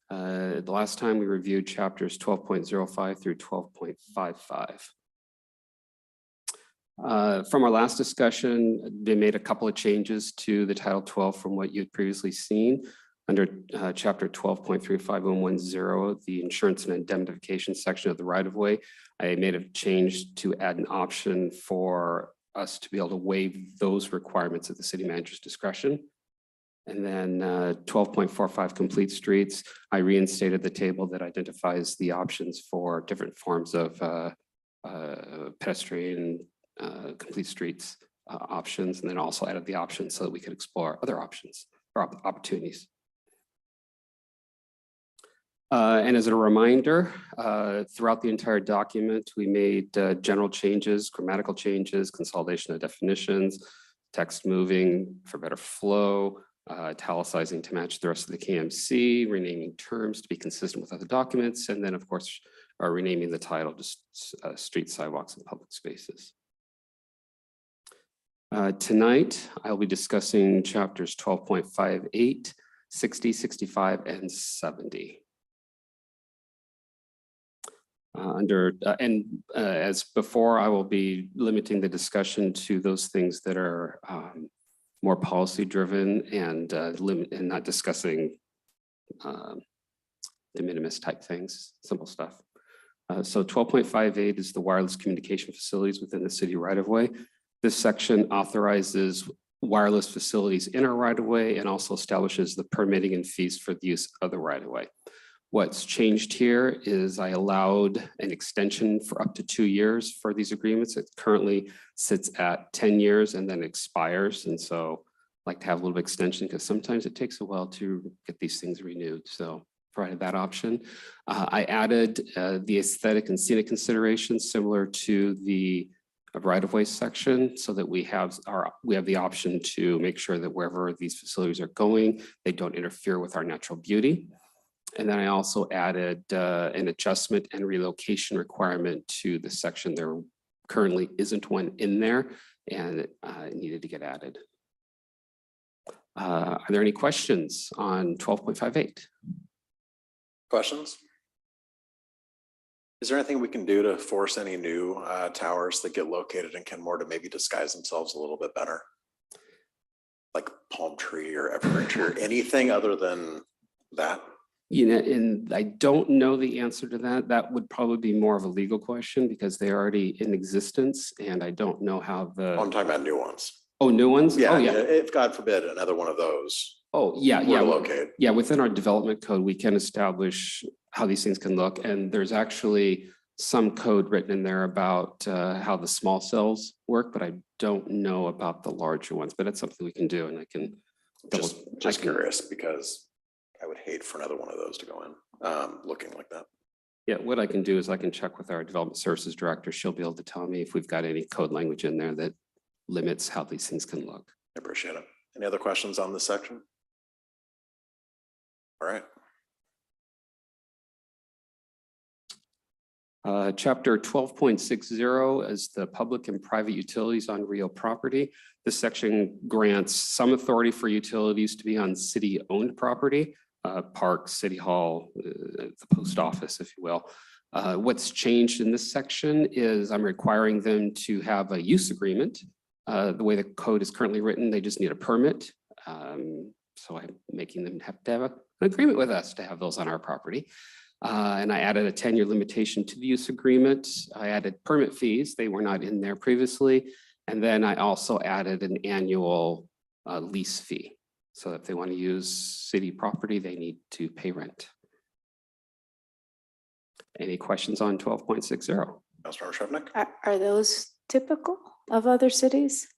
The last time we reviewed chapters 12.05 through 12.55. From our last discussion, they made a couple of changes to the Title 12 from what you'd previously seen. Under chapter 12.35110, the insurance and indemnification section of the right-of-way, I made a change to add an option for us to be able to waive those requirements at the city manager's discretion. And then 12.45 complete streets, I reinstated the table that identifies the options for different forms of pedestrian complete streets options, and then also added the options so that we could explore other options or opportunities. And as a reminder, throughout the entire document, we made general changes, grammatical changes, consolidation of definitions, text moving for better flow, italicizing to match the rest of the KMC, renaming terms to be consistent with other documents, and then of course, renaming the title to street sidewalks and public spaces. Tonight, I'll be discussing chapters 12.58, 60, 65, and 70. As before, I will be limiting the discussion to those things that are more policy driven and not discussing de minimis type things, simple stuff. So 12.58 is the wireless communication facilities within the city right of way. This section authorizes wireless facilities in our right of way and also establishes the permitting and fees for the use of the right of way. What's changed here is I allowed an extension for up to 2 years for these agreements. It currently sits at 10 years and then expires. And so I like to have a little bit of extension because sometimes it takes a while to get these things renewed. So provided that option. I added the aesthetic and scenic considerations similar to the right-of-way section so that we have the option to make sure that wherever these facilities are going, they don't interfere with our natural beauty. And then I also added an adjustment and relocation requirement to the section. There currently isn't one in there and it needed to get added. Are there any questions on 12.58? Questions? Is there anything we can do to force any new towers that get located in Kenmore to maybe disguise themselves a little bit better? Like palm tree or evergreen tree or anything other than that? You know, and I don't know the answer to that. That would probably be more of a legal question because they're already in existence and I don't know how the. I'm talking about new ones. Oh, new ones? Yeah, Oh, yeah. if God forbid another one of those. Oh, yeah, yeah. Located. Yeah, within our development code, we can establish how these things can look. And there's actually some code written in there about how the small cells work, but I don't know about the larger ones, but it's something we can do and I can. Just curious because I would hate for another one of those to go in looking like that. Yeah, what I can do is I can check with our development services director. She'll be able to tell me if we've got any code language in there that limits how these things can look. I appreciate it. Any other questions on this section? All right. Chapter 12.60 is the public and private utilities on real property. This section grants some authority for utilities to be on city-owned property, parks, city hall, the post office, if you will. What's changed in this section is I'm requiring them to have a use agreement. The way the code is currently written, they just need a permit. So I'm making them have to have an agreement with us to have those on our property. And I added a 10-year limitation to the use agreement. I added permit fees. They were not in there previously. And then I also added an annual lease fee. So if they want to use city property, they need to pay rent. Any questions on 12.60? Councilmember Shrevenick? Are those typical of other cities?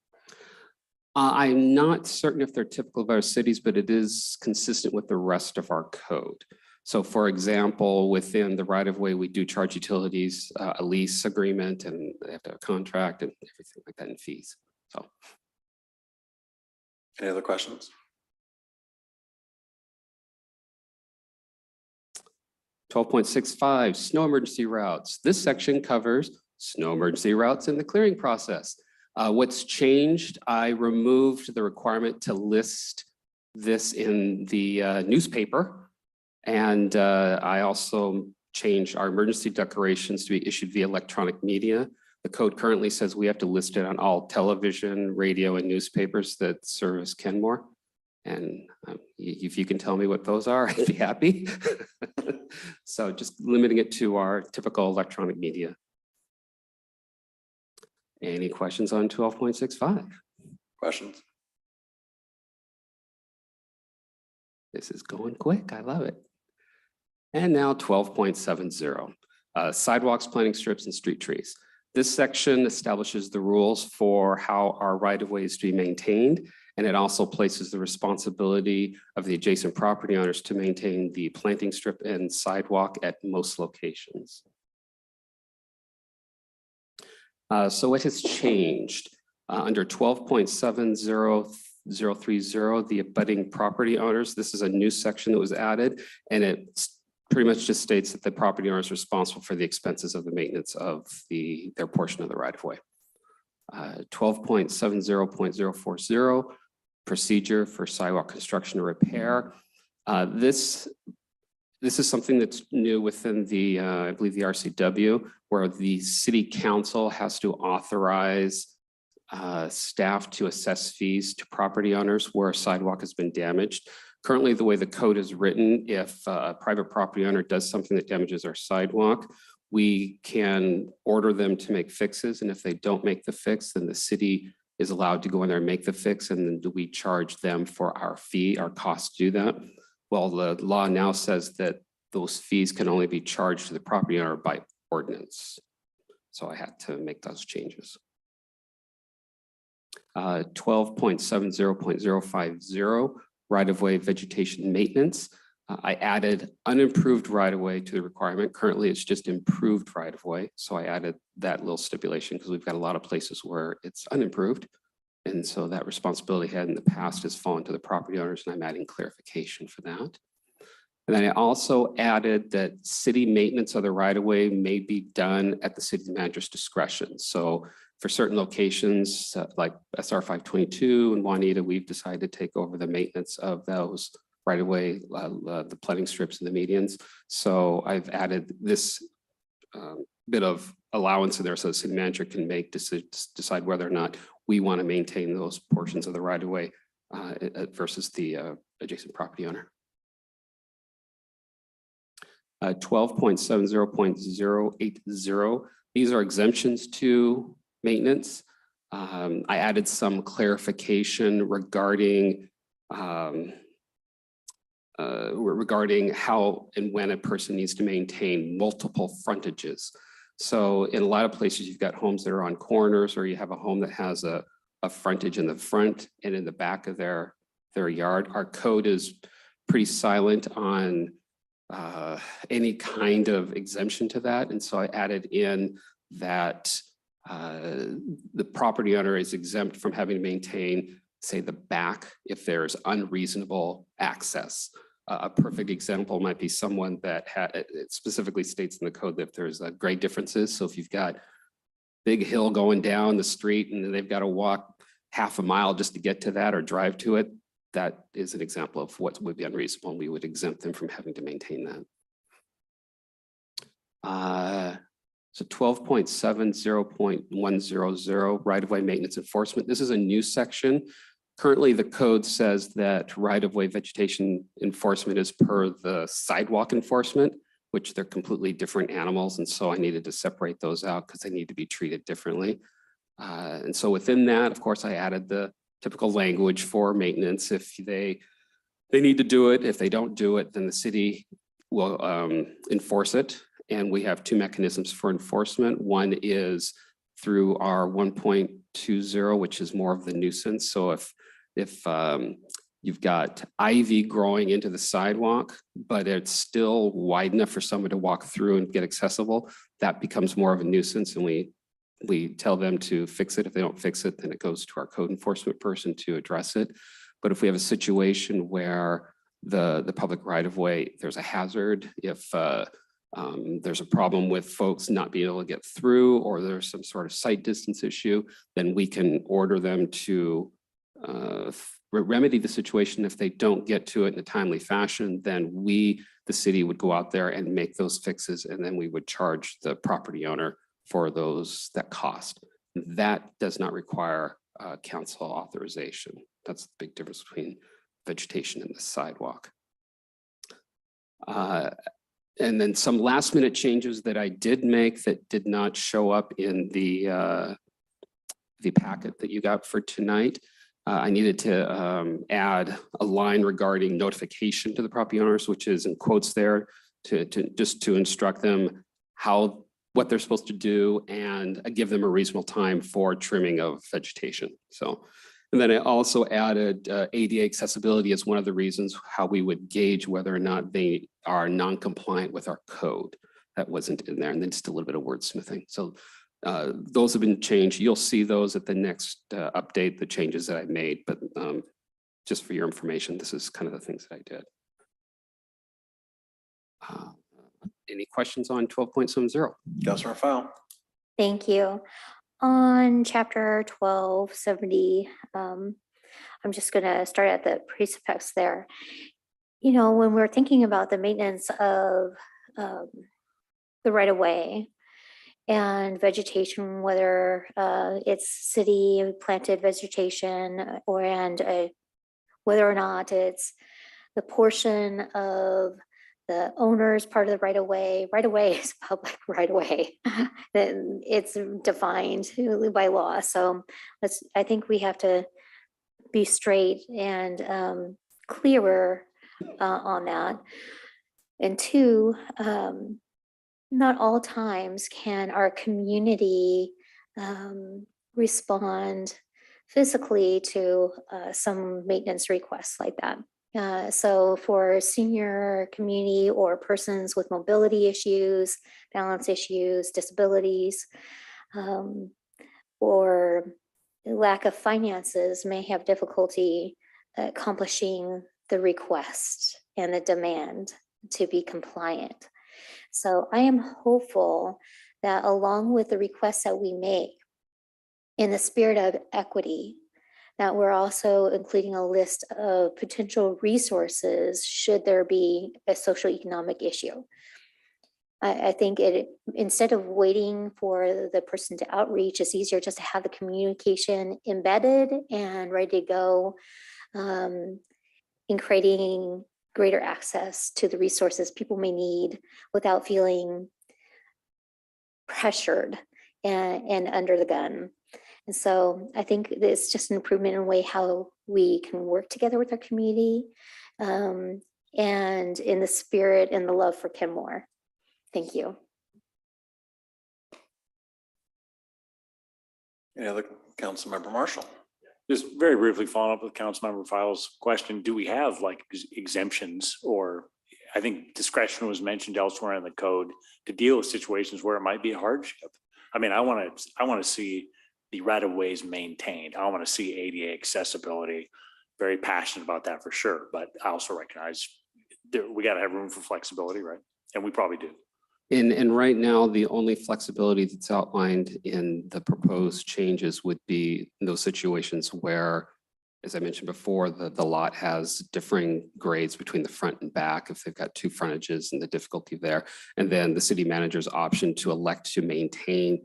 I'm not certain if they're typical of our cities, but it is consistent with the rest of our code. So for example, within the right of way, we do charge utilities a lease agreement, and they have to have a contract and everything like that, and fees. So. Any other questions? 12.65, snow emergency routes. This section covers snow emergency routes in the clearing process. What's changed, I removed the requirement to list this in the newspaper. And I also changed our emergency declarations to be issued via electronic media. The code currently says we have to list it on all television, radio, and newspapers that service Kenmore. And if you can tell me what those are, I'd be happy. So just limiting it to our typical electronic media. Any questions on 12.65? Questions? This is going quick. I love it. And now 12.70, sidewalks, planting strips, and street trees. This section establishes the rules for how our right-of-way is to be maintained, and it also places the responsibility of the adjacent property owners to maintain the planting strip and sidewalk at most locations. So what has changed? Under 12.70030, the abutting property owners, this is a new section that was added, and it pretty much just states that the property owner is responsible for the expenses of the maintenance of their portion of the right-of-way. 12.70.040, procedure for sidewalk construction and repair. This is something that's new within the, I believe, the RCW, where the city council has to authorize staff to assess fees to property owners where a sidewalk has been damaged. Currently, the way the code is written, if a private property owner does something that damages our sidewalk, we can order them to make fixes. And if they don't make the fix, then the city is allowed to go in there and make the fix. And then we charge them for our fee, our cost to do that. Well, the law now says that those fees can only be charged to the property owner by ordinance. So I had to make those changes. 12.70.050, right-of-way vegetation maintenance. I added unimproved right-of-way to the requirement. Currently, it's just improved right-of-way. So I added that little stipulation because we've got a lot of places where it's unimproved. And so that responsibility had in the past has fallen to the property owners, and I'm adding clarification for that. And then I also added that city maintenance of the right-of-way may be done at the city manager's discretion. So for certain locations like SR 522 and Juanita, we've decided to take over the maintenance of those right-of-way, the planting strips and the medians. So I've added this bit of allowance in there so the city manager can make decide whether or not we want to maintain those portions of the right-of-way versus the adjacent property owner. 12.70.080. These are exemptions to maintenance. I added some clarification regarding how and when a person needs to maintain multiple frontages. So in a lot of places, you've got homes that are on corners, or you have a home that has a frontage in the front and in the back of their yard. Our code is pretty silent on any kind of exemption to that. And so I added in that the property owner is exempt from having to maintain, say, the back if there's unreasonable access. A perfect example might be someone that it specifically states in the code that there's grade differences. So if you've got big hill going down the street and they've got to walk half a mile just to get to that or drive to it, that is an example of what would be unreasonable, and we would exempt them from having to maintain that. So 12.70.100, right-of-way maintenance enforcement. This is a new section. Currently, the code says that right-of-way vegetation enforcement is per the sidewalk enforcement, which they're completely different animals. And so I needed to separate those out because they need to be treated differently. And so within that, of course, I added the typical language for maintenance. If they need to do it, if they don't do it, then the city will enforce it. And we have two mechanisms for enforcement. One is through our 1.20, which is more of the nuisance. So if you've got ivy growing into the sidewalk, but it's still wide enough for someone to walk through and get accessible, that becomes more of a nuisance, and we tell them to fix it. If they don't fix it, then it goes to our code enforcement person to address it. But if we have a situation where the public right of way, there's a hazard, if there's a problem with folks not being able to get through, or there's some sort of sight distance issue, then we can order them to remedy the situation. If they don't get to it in a timely fashion, then we, the city, would go out there and make those fixes, and then we would charge the property owner for that cost. That does not require council authorization. That's the big difference between vegetation and the sidewalk. And then some last minute changes that I did make that did not show up in the packet that you got for tonight. I needed to add a line regarding notification to the property owners, which is in quotes there, to instruct them what they're supposed to do and give them a reasonable time for trimming of vegetation. So, and then I also added ADA accessibility as one of the reasons how we would gauge whether or not they are non-compliant with our code. That wasn't in there, and then just a little bit of wordsmithing. So those have been changed. You'll see those at the next update, the changes that I made, but just for your information, this is kind of the things that I did. Any questions on 12.70? Councilor File. Thank you. On chapter 1270, I'm just going to start at the precipes there. You know, when we're thinking about the maintenance of the right of way and vegetation, whether it's city planted vegetation whether or not it's the portion of the owner's part of the right of way is public right of way. It's defined by law. So I think we have to be straight and clearer on that. And two, not all times can our community respond physically to some maintenance requests like that. So for senior community or persons with mobility issues, balance issues, disabilities, or lack of finances may have difficulty accomplishing the request and the demand to be compliant. So I am hopeful that along with the requests that we make in the spirit of equity, that we're also including a list of potential resources should there be a socioeconomic issue. I think instead of waiting for the person to outreach, it's easier just to have the communication embedded and ready to go in creating greater access to the resources people may need without feeling pressured and under the gun. And so I think it's just an improvement in the way how we can work together with our community and in the spirit and the love for Kenmore. Thank you. Any other Councilmember Marshall? Just very briefly following up with Councilmember File's question, do we have like exemptions, or I think discretion was mentioned elsewhere in the code to deal with situations where it might be a hardship? I mean, I want to see the right of ways maintained. I want to see ADA accessibility. Very passionate about that for sure, but I also recognize we got to have room for flexibility, right? And we probably do. And right now, the only flexibility that's outlined in the proposed changes would be in those situations where, as I mentioned before, the lot has differing grades between the front and back, if they've got two frontages and the difficulty there. And then the city manager's option to elect to maintain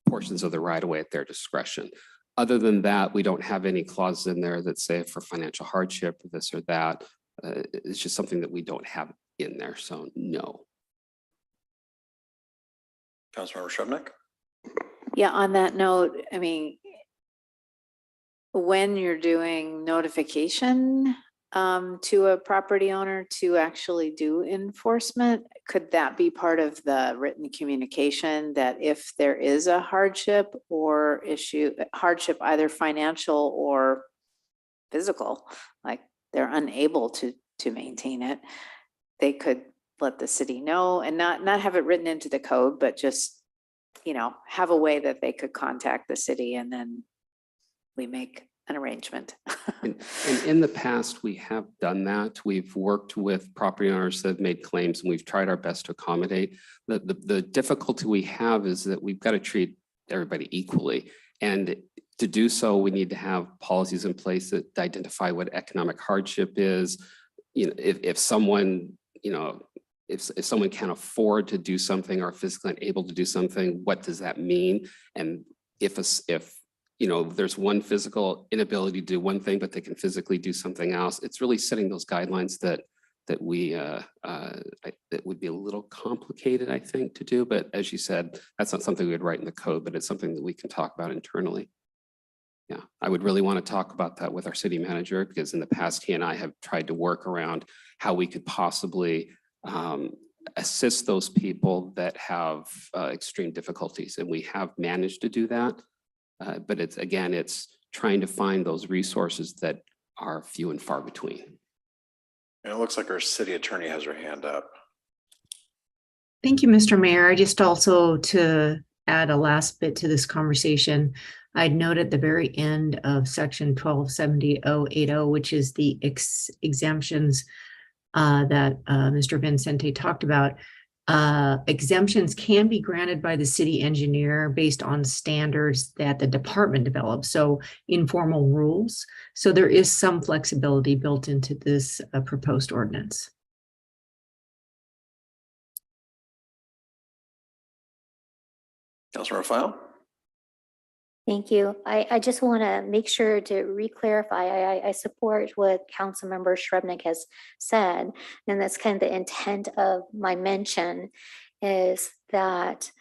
portions of the right of way at their discretion. Other than that, we don't have any clauses in there that say for financial hardship, this or that. It's just something that we don't have in there, so no. Councilmember Shrubnik? Yeah, on that note, I mean, when you're doing notification to a property owner to actually do enforcement? Could that be part of the written communication that if there is a hardship or hardship, either financial or physical, like they're unable to maintain it, they could let the city know and not have it written into the code, but just, have a way that they could contact the city and then we make an arrangement. And in the past, we have done that. We've worked with property owners that have made claims and we've tried our best to accommodate. The difficulty we have is that we've got to treat everybody equally. And to do so, we need to have policies in place that identify what economic hardship is. If someone, if someone can't afford to do something or physically unable to do something, what does that mean? And if there's one physical inability to do one thing, but they can physically do something else, it's really setting those guidelines that would be a little complicated, I think, to do. But as you said, that's not something we would write in the code, but it's something that we can talk about internally. Yeah, I would really want to talk about that with our city manager, because in the past, he and I have tried to work around how we could possibly assist those people that have extreme difficulties. And we have managed to do that. But it's trying to find those resources that are few and far between. And it looks like our city attorney has her hand up. Thank you, Mr. Mayor. I just also to add a last bit to this conversation, I'd note at the very end of section 1270.080, which is the exemptions that Mr. Vincente talked about. Exemptions can be granted by the city engineer based on standards that the department develops, so informal rules. So there is some flexibility built into this proposed ordinance. Councilor File. Thank you. I just want to make sure to re-clarify. I support what Councilmember Schroeder has said, and that's kind of the intent of my mention is that,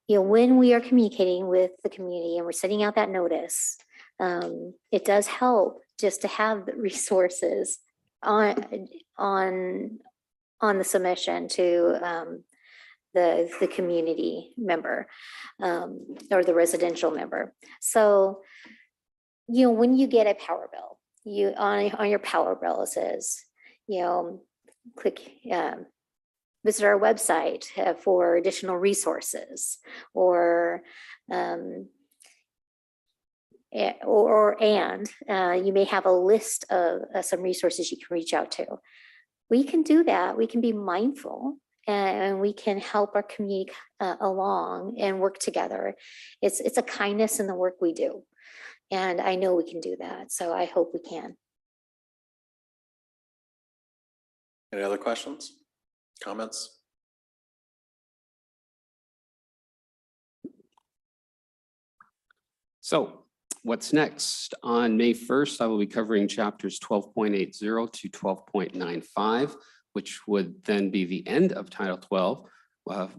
when we are communicating with the community and we're sending out that notice, it does help just to have the resources on the submission to the community member or the residential member. So, when you get a power bill, on your power bill, it says, click, visit our website for additional resources or you may have a list of some resources you can reach out to. We can do that. We can be mindful and we can help our community along and work together. It's a kindness in the work we do. And I know we can do that. So I hope we can. Any other questions, comments? So what's next? On May 1st, I will be covering chapters 12.80 to 12.95. which would then be the end of Title 12.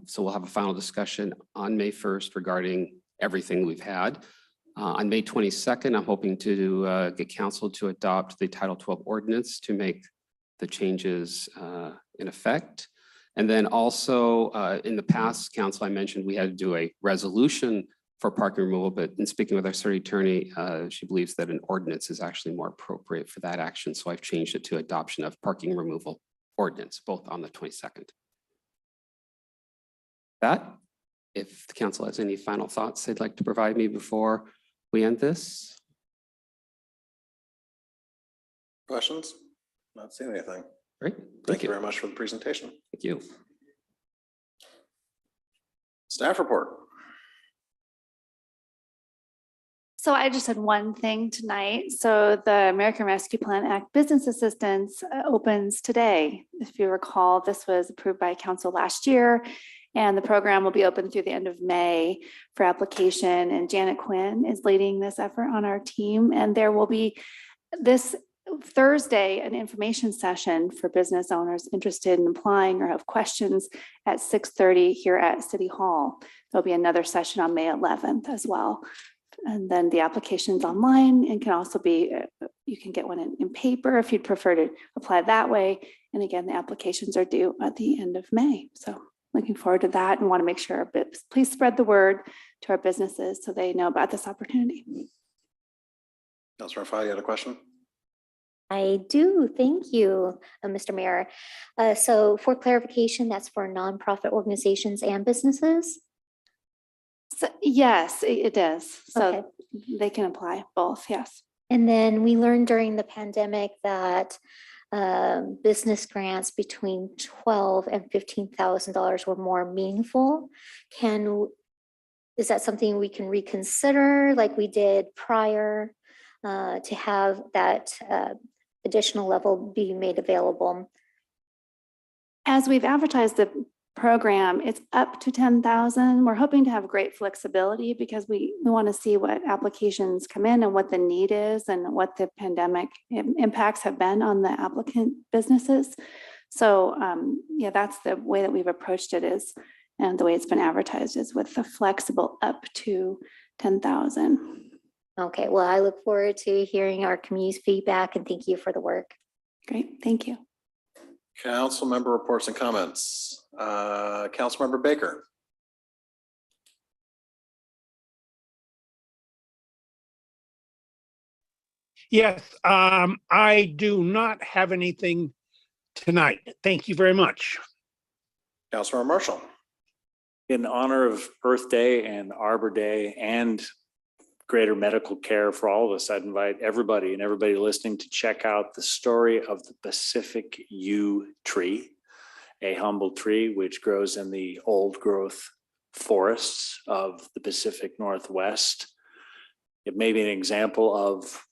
So we'll have a final discussion on May 1st regarding everything we've had. On May 22nd, I'm hoping to get council to adopt the Title 12 ordinance to make the changes in effect. And then also in the past, council, I mentioned we had to do a resolution for parking removal, but in speaking with our city attorney, she believes that an ordinance is actually more appropriate for that action. So I've changed it to adoption of parking removal ordinance, both on the 22nd. That, if the council has any final thoughts they'd like to provide me before we end this. Questions? Not seeing anything. Great. Thank you very much for the presentation. Thank you. Staff report. So I just had one thing tonight. So the American Rescue Plan Act Business Assistance opens today. If you recall, this was approved by council last year, and the program will be open through the end of May for application. And Janet Quinn is leading this effort on our team. And there will be this Thursday an information session for business owners interested in applying or have questions at 6:30 here at City Hall. There'll be another session on May 11th as well. And then the application's online and can also be, you can get one in paper if you'd prefer to apply that way. And again, the applications are due at the end of May. So looking forward to that and want to make sure, please spread the word to our businesses so they know about this opportunity. Councilor Fowle, you had a question? I do, thank you, Mr. Mayor. So for clarification, that's for nonprofit organizations and businesses? So, yes, it is. So Okay. they can apply both, yes. And then we learned during the pandemic that business grants between $12,000 and $15,000 were more meaningful. Is that something we can reconsider like we did prior to have that additional level be made available? As we've advertised the program, it's up to 10,000. We're hoping to have great flexibility because we want to see what applications come in and what the need is and what the pandemic impacts have been on the applicant businesses. So yeah, that's the way that we've approached it is, and the way it's been advertised is with the flexible up to 10,000. Okay, well, I look forward to hearing our community's feedback and thank you for the work. Great, thank you. Council member reports and comments. Councilmember Baker. Yes, I do not have anything tonight. Thank you very much. Councilmember Marshall. In honor of Earth Day and Arbor Day and greater medical care for all of us, I'd invite everybody and everybody listening to check out the story of the Pacific yew tree, a humble tree which grows in the old growth forests of the Pacific Northwest. It may be an example of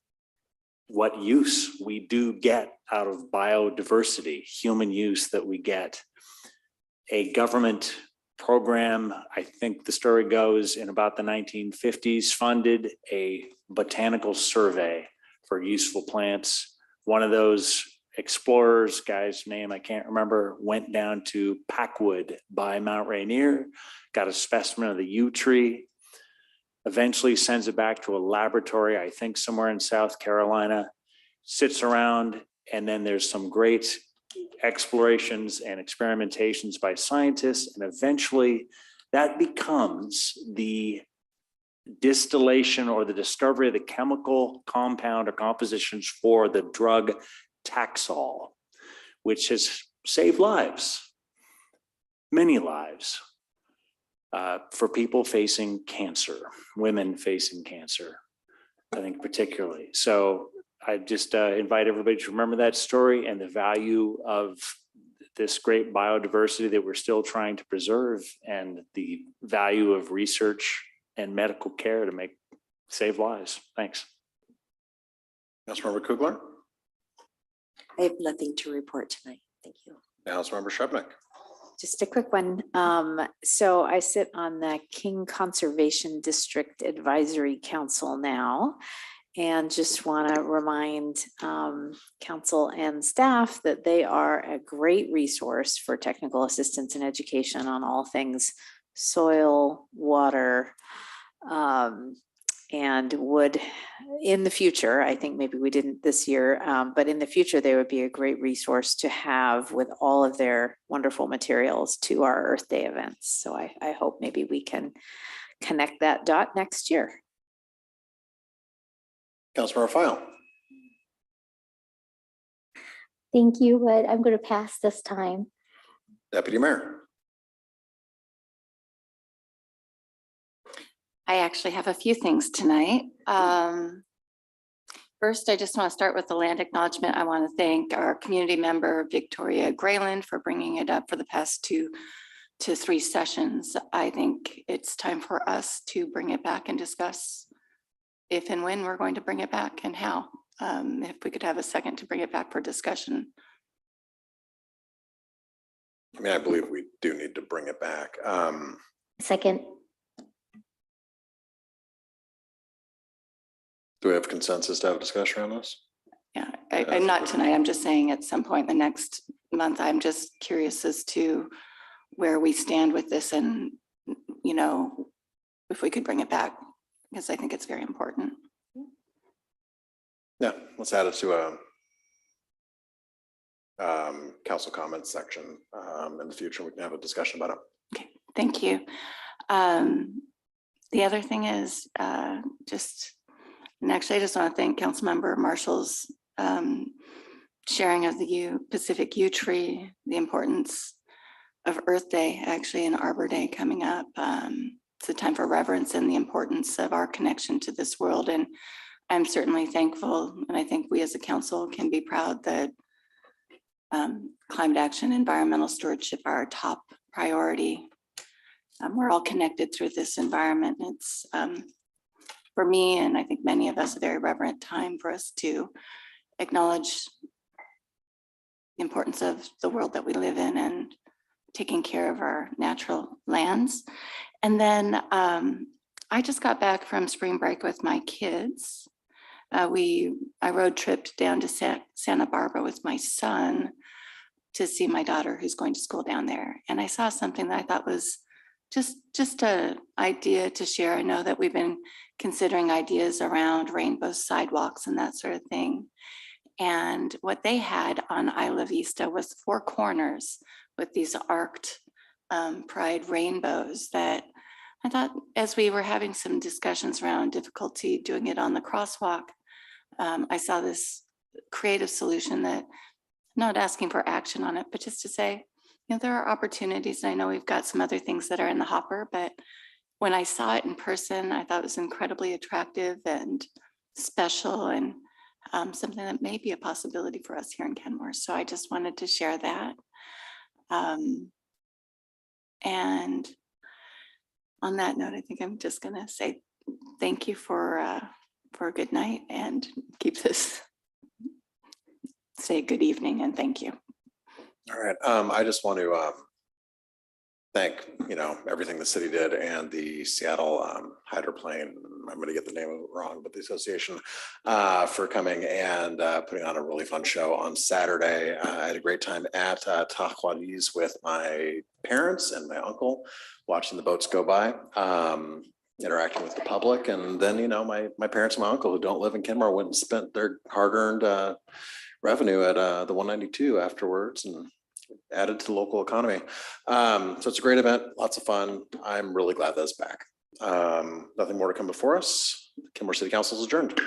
what use we do get out of biodiversity, human use that we get. A government program, I think the story goes, in about the 1950s, funded a botanical survey for useful plants. One of those explorers, guy's name I can't remember, went down to Packwood by Mount Rainier, got a specimen of the yew tree, eventually sends it back to a laboratory, I think somewhere in South Carolina, sits around, and then there's some great explorations and experimentations by scientists, and eventually that becomes the distillation or the discovery of the chemical compound or compositions for the drug Taxol, which has saved lives, many lives, for people facing cancer, women facing cancer, I think particularly. So I just invite everybody to remember that story and the value of this great biodiversity that we're still trying to preserve, and the value of research and medical care to save lives. Thanks. Councilmember Kugler. I have nothing to report tonight. Thank you. Councilmember Shebnick. Just a quick one. So I sit on the King Conservation District Advisory Council now, and just want to remind council and staff that they are a great resource for technical assistance and education on all things soil, water, and would in the future, I think maybe we didn't this year, but in the future, they would be a great resource to have with all of their wonderful materials to our Earth Day events. So I hope maybe we can connect that dot next year. Councilmember Fowle. Thank you, but I'm going to pass this time. Deputy Mayor. I actually have a few things tonight. First, I just want to start with the land acknowledgement. I want to thank our community member, Victoria Grayland, for bringing it up for the past 2 to 3 sessions. I think it's time for us to bring it back and discuss if and when we're going to bring it back and how. If we could have a second to bring it back for discussion. I mean, I believe we do need to bring it back. Second. Do we have consensus to have a discussion around this? Yeah, I'm not tonight. I'm just saying at some point in the next month, I'm just curious as to where we stand with this and, you know, if we could bring it back because I think it's very important. Yeah, let's add it to a council comments section in the future. We can have a discussion about it. Thank you. The other thing is and actually I just want to thank Councilmember Marshall's sharing of the Pacific yew tree, the importance of Earth Day, actually, and Arbor Day coming up. It's a time for reverence and the importance of our connection to this world. And I'm certainly thankful, and I think we as a council can be proud that climate action, environmental stewardship are our top priority. We're all connected through this environment. It's for me, and I think many of us, a very reverent time for us to acknowledge the importance of the world that we live in and taking care of our natural lands. And then I just got back from spring break with my kids. I road tripped down to Santa Barbara with my son to see my daughter who's going to school down there. And I saw something that I thought was just an idea to share. I know that we've been considering ideas around rainbow sidewalks and that sort of thing. And what they had on Isla Vista was 4 corners with these arced pride rainbows that I thought, as we were having some discussions around difficulty doing it on the crosswalk, I saw this creative solution that, not asking for action on it, but just to say, there are opportunities. And I know we've got some other things that are in the hopper, but when I saw it in person, I thought it was incredibly attractive and special, and something that may be a possibility for us here in Kenmore. So I just wanted to share that. And on that note, I think I'm just going to say thank you for a good night, and say good evening and thank you. All right. I just want to thank, everything the city did and the Seattle hydroplane. I'm going to get the name of it wrong, but the association for coming and putting on a really fun show on Saturday. I had a great time at Tahquatese with my parents and my uncle, watching the boats go by, interacting with the public. And then, my parents and my uncle, who don't live in Kenmore, went and spent their hard-earned revenue at the 192 afterwards and added to the local economy. So it's a great event, lots of fun. I'm really glad that's back. Nothing more to come before us. Kenmore City Council is adjourned.